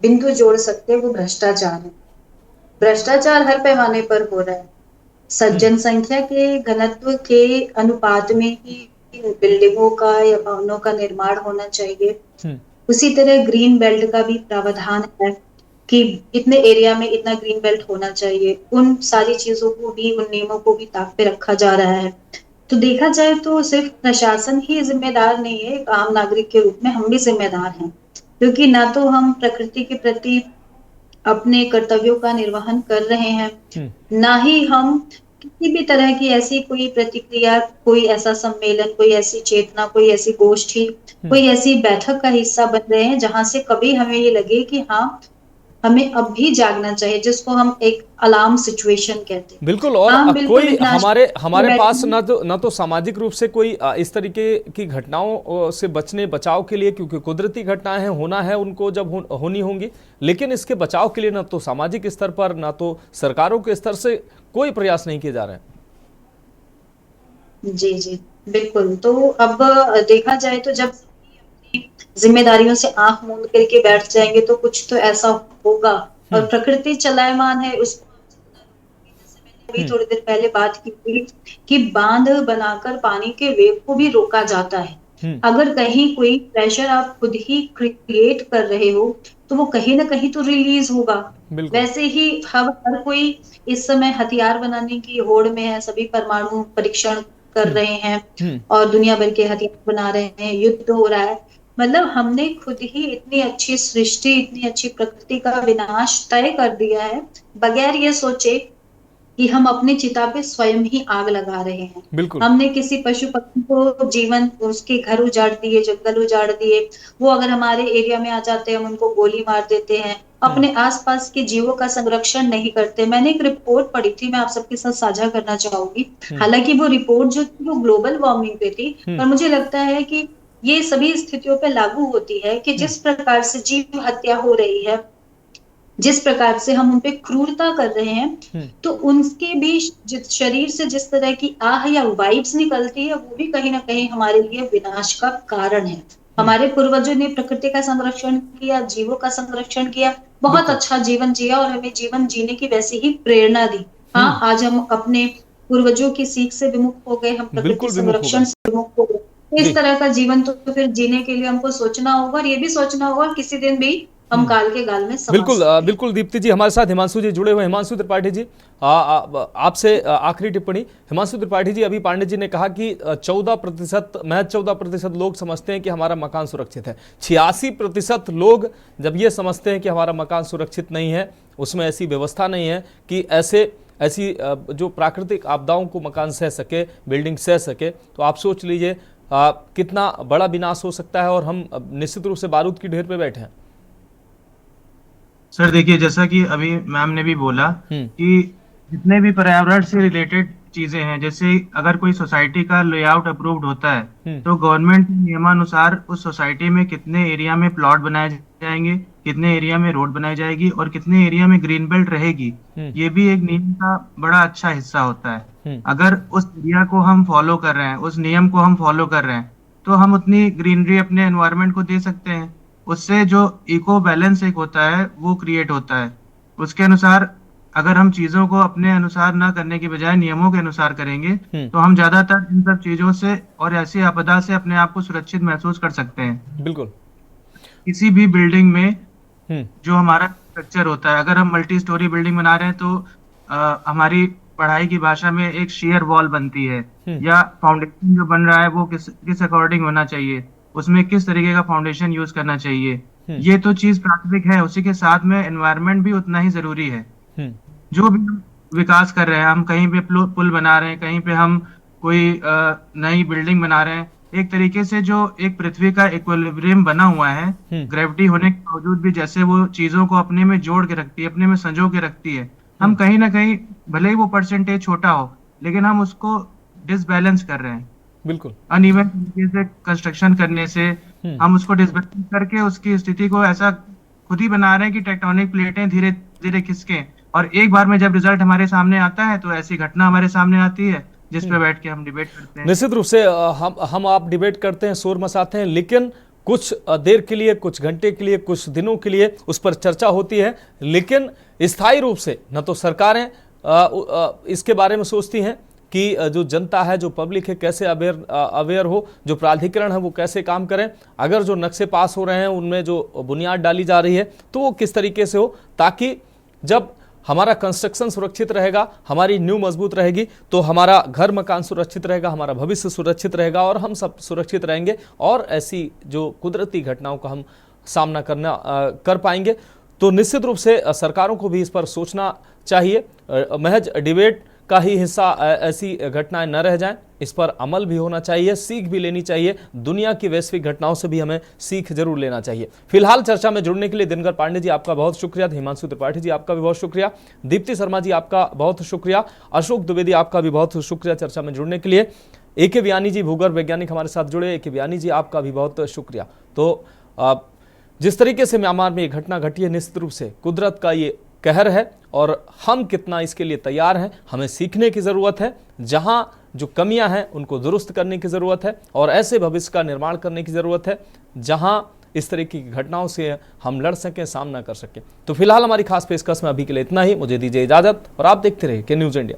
बिंदु जोड़ सकते हैं, वो भ्रष्टाचार है। भ्रष्टाचार हर पैमाने पर हो रहा है। जनसंख्या के घनत्व के अनुपात में ही बिल्डिंगों का या भवनों का निर्माण होना चाहिए। उसी तरह ग्रीन बेल्ट का भी प्रावधान है कि इतने एरिया में इतना ग्रीन बेल्ट होना चाहिए। उन सारी चीजों को भी, उन नियमों को भी ताक पे रखा जा रहा है। तो देखा जाए तो सिर्फ प्रशासन ही जिम्मेदार नहीं है, एक आम नागरिक के रूप में हम भी जिम्मेदार हैं, क्योंकि ना तो हम प्रकृति के प्रति अपने कर्तव्यों का निर्वहन कर रहे हैं, ना ही हम किसी भी तरह की ऐसी कोई प्रतिक्रिया, कोई ऐसा सम्मेलन, कोई ऐसी चेतना, कोई ऐसी गोष्ठी, कोई ऐसी बैठक का हिस्सा बन रहे हैं जहां से कभी हमें ये लगे कि हाँ, हमें अब भी जागना चाहिए, जिसको हम एक अलार्म सिचुएशन कहते हैं। बिल्कुल। और बिल्कुल कोई हमारे पास बैठे न तो सामाजिक रूप से कोई इस तरीके की घटनाओं से बचाव के लिए, क्योंकि कुदरती घटनाएं हैं, होना है उनको जब होनी होंगी, लेकिन इसके बचाव के लिए न तो सामाजिक स्तर पर न तो सरकारों के स्तर से कोई प्रयास नहीं किए जा रहे हैं। जी जी बिल्कुल। तो अब देखा जाए तो जब जिम्मेदारियों से आंख मूंद करके बैठ जाएंगे तो कुछ तो ऐसा होगा। और प्रकृति चलायमान है, उसको अभी थोड़ी देर पहले बात की थी कि बांध बनाकर पानी के वेग को भी रोका जाता है। अगर कहीं कोई प्रेशर आप खुद ही क्रिएट कर रहे हो तो वो कहीं ना कहीं तो रिलीज होगा। वैसे ही हर कोई इस समय हथियार बनाने की होड़ में है, सभी परमाणु परीक्षण कर रहे हैं और दुनिया भर के हथियार बना रहे हैं, युद्ध हो रहा है। मतलब हमने खुद ही इतनी अच्छी सृष्टि, इतनी अच्छी प्रकृति का विनाश तय कर दिया है बगैर ये सोचे कि हम अपनी चिता पे स्वयं ही आग लगा रहे हैं। हमने किसी पशु पक्षी को जीवन, उसके घर उजाड़ दिए, जंगल उजाड़ दिए, वो अगर हमारे एरिया में आ जाते हैं हम उनको गोली मार देते हैं, अपने आसपास के जीवों का संरक्षण नहीं करते। मैंने एक रिपोर्ट पढ़ी थी, मैं आप सबके साथ साझा करना चाहूंगी। हालांकि वो रिपोर्ट जो थी वो ग्लोबल वार्मिंग पे थी, पर मुझे लगता है कि ये सभी स्थितियों पे लागू होती है कि जिस प्रकार से जीव हत्या हो रही है, जिस प्रकार से हम उनपे क्रूरता कर रहे हैं, तो उनके भी शरीर से जिस तरह की आह या वाइब्स निकलती है वो भी कहीं ना कहीं हमारे लिए विनाश का कारण है। हमारे पूर्वजों ने प्रकृति का संरक्षण किया, जीवों का संरक्षण किया, बहुत अच्छा जीवन जिया और हमें जीवन जीने की वैसी ही प्रेरणा दी। हाँ, आज हम अपने पूर्वजों की सीख से विमुख हो गए, हम प्रकृति संरक्षण से विमुख हो गए। इस तरह का जीवन तो फिर जीने के लिए हमको सोचना होगा और ये भी सोचना होगा किसी दिन भी हम काल के गाल में बिल्कुल दीप्ति जी हमारे साथ हिमांशु जी जुड़े हुए। हिमांशु त्रिपाठी जी, आपसे आखिरी टिप्पणी। हिमांशु त्रिपाठी जी, अभी पांडे जी ने कहा कि 14% लोग समझते हैं कि हमारा मकान सुरक्षित है। 86% लोग जब ये समझते हैं कि हमारा मकान सुरक्षित नहीं है, उसमें ऐसी व्यवस्था नहीं है कि ऐसी जो प्राकृतिक आपदाओं को मकान सह सके, बिल्डिंग सह सके, तो आप सोच लीजिए कितना बड़ा विनाश हो सकता है। और हम निश्चित रूप से बारूद की ढेर पे बैठे हैं। सर देखिए, जैसा कि अभी मैम ने भी बोला कि जितने भी पर्यावरण से रिलेटेड चीजें हैं, जैसे अगर कोई सोसाइटी का लेआउट अप्रूव्ड होता है तो गवर्नमेंट नियमानुसार उस सोसाइटी में कितने एरिया में प्लॉट बनाए जाएंगे, कितने एरिया में रोड बनाई जाएगी और कितने एरिया में ग्रीन बेल्ट रहेगी, ये भी एक नियम का बड़ा अच्छा हिस्सा होता है। अगर उस एरिया को हम फॉलो कर रहे हैं, उस नियम को हम फॉलो कर रहे हैं, तो हम उतनी ग्रीनरी अपने एनवायरनमेंट को दे सकते हैं। उससे जो इको बैलेंस एक होता है वो क्रिएट होता है। उसके अनुसार अगर हम चीजों को अपने अनुसार ना करने की बजाय नियमों के अनुसार करेंगे तो हम ज्यादातर इन सब चीजों से और ऐसी आपदा से अपने आप को सुरक्षित महसूस कर सकते हैं। बिल्कुल। किसी भी बिल्डिंग में जो हमारा स्ट्रक्चर होता है, अगर हम मल्टी स्टोरी बिल्डिंग बना रहे हैं तो हमारी पढ़ाई की भाषा में एक शेयर वॉल बनती है, या फाउंडेशन जो बन रहा है वो किस अकॉर्डिंग होना चाहिए, उसमें किस तरीके का फाउंडेशन यूज करना चाहिए, ये तो चीज प्राथमिक है। उसी के साथ में एनवायरनमेंट भी उतना ही जरूरी है। जो भी हम विकास कर रहे हैं, हम कहीं पे पुल बना रहे हैं, कहीं पे हम कोई नई बिल्डिंग बना रहे हैं, एक तरीके से जो एक पृथ्वी का इक्विलिब्रियम बना हुआ है, ग्रेविटी होने के बावजूद भी जैसे वो चीजों को अपने में जोड़ के रखती है, अपने में संजो के रखती है, हम कहीं ना कहीं भले ही वो परसेंटेज छोटा हो लेकिन हम उसको डिसबैलेंस कर रहे हैं। बिल्कुल अनइवन तरीके से कंस्ट्रक्शन करने से हम उसको डिसबैलेंस करके उसकी स्थिति को ऐसा खुद ही बना रहे हैं कि टेक्टोनिक प्लेटें धीरे धीरे खिसकें, और एक बार में जब रिजल्ट हमारे सामने आता है तो ऐसी घटना हमारे सामने आती है जिस पे बैठ के हम डिबेट करते हैं। निश्चित रूप से हम आप डिबेट करते हैं, शोर मचाते हैं, लेकिन कुछ देर के लिए, कुछ घंटे के लिए, कुछ दिनों के लिए उस पर चर्चा होती है, लेकिन स्थायी रूप से न तो सरकारें इसके बारे में सोचती हैं कि जो जनता है, जो पब्लिक है, कैसे अवेयर हो, जो प्राधिकरण है वो कैसे काम करें, अगर जो नक्शे पास हो रहे हैं उनमें जो बुनियाद डाली जा रही है तो वो किस तरीके से हो, ताकि जब हमारा कंस्ट्रक्शन सुरक्षित रहेगा, हमारी नींव मजबूत रहेगी, तो हमारा घर मकान सुरक्षित रहेगा, हमारा भविष्य सुरक्षित रहेगा और हम सब सुरक्षित रहेंगे और ऐसी जो कुदरती घटनाओं का हम सामना कर पाएंगे। तो निश्चित रूप से सरकारों को भी इस पर सोचना चाहिए। महज डिबेट का ही हिस्सा ऐसी घटनाएं न रह जाएं, इस पर अमल भी होना चाहिए, सीख भी लेनी चाहिए। दुनिया की वैश्विक घटनाओं से भी हमें सीख जरूर लेना चाहिए। फिलहाल चर्चा में जुड़ने के लिए दिनकर पांडे जी आपका बहुत शुक्रिया, हिमांशु त्रिपाठी जी आपका भी बहुत शुक्रिया, दीप्ति शर्मा जी आपका बहुत शुक्रिया, अशोक द्विवेदी आपका भी बहुत शुक्रिया चर्चा में जुड़ने के लिए। ए.के. बियानी जी भूगर्भ वैज्ञानिक हमारे साथ जुड़े, ए.के. बियानी जी आपका भी बहुत शुक्रिया। तो जिस तरीके से म्यांमार में ये घटना घटी है, निश्चित रूप से कुदरत का ये कहर है और हम कितना इसके लिए तैयार हैं, हमें सीखने की ज़रूरत है। जहां जो कमियां हैं उनको दुरुस्त करने की ज़रूरत है और ऐसे भविष्य का निर्माण करने की ज़रूरत है जहां इस तरीके की घटनाओं से हम लड़ सकें, सामना कर सकें। तो फिलहाल हमारी खास पेशकश में अभी के लिए इतना ही। मुझे दीजिए इजाज़त और आप देखते रहिए के न्यूज़ इंडिया।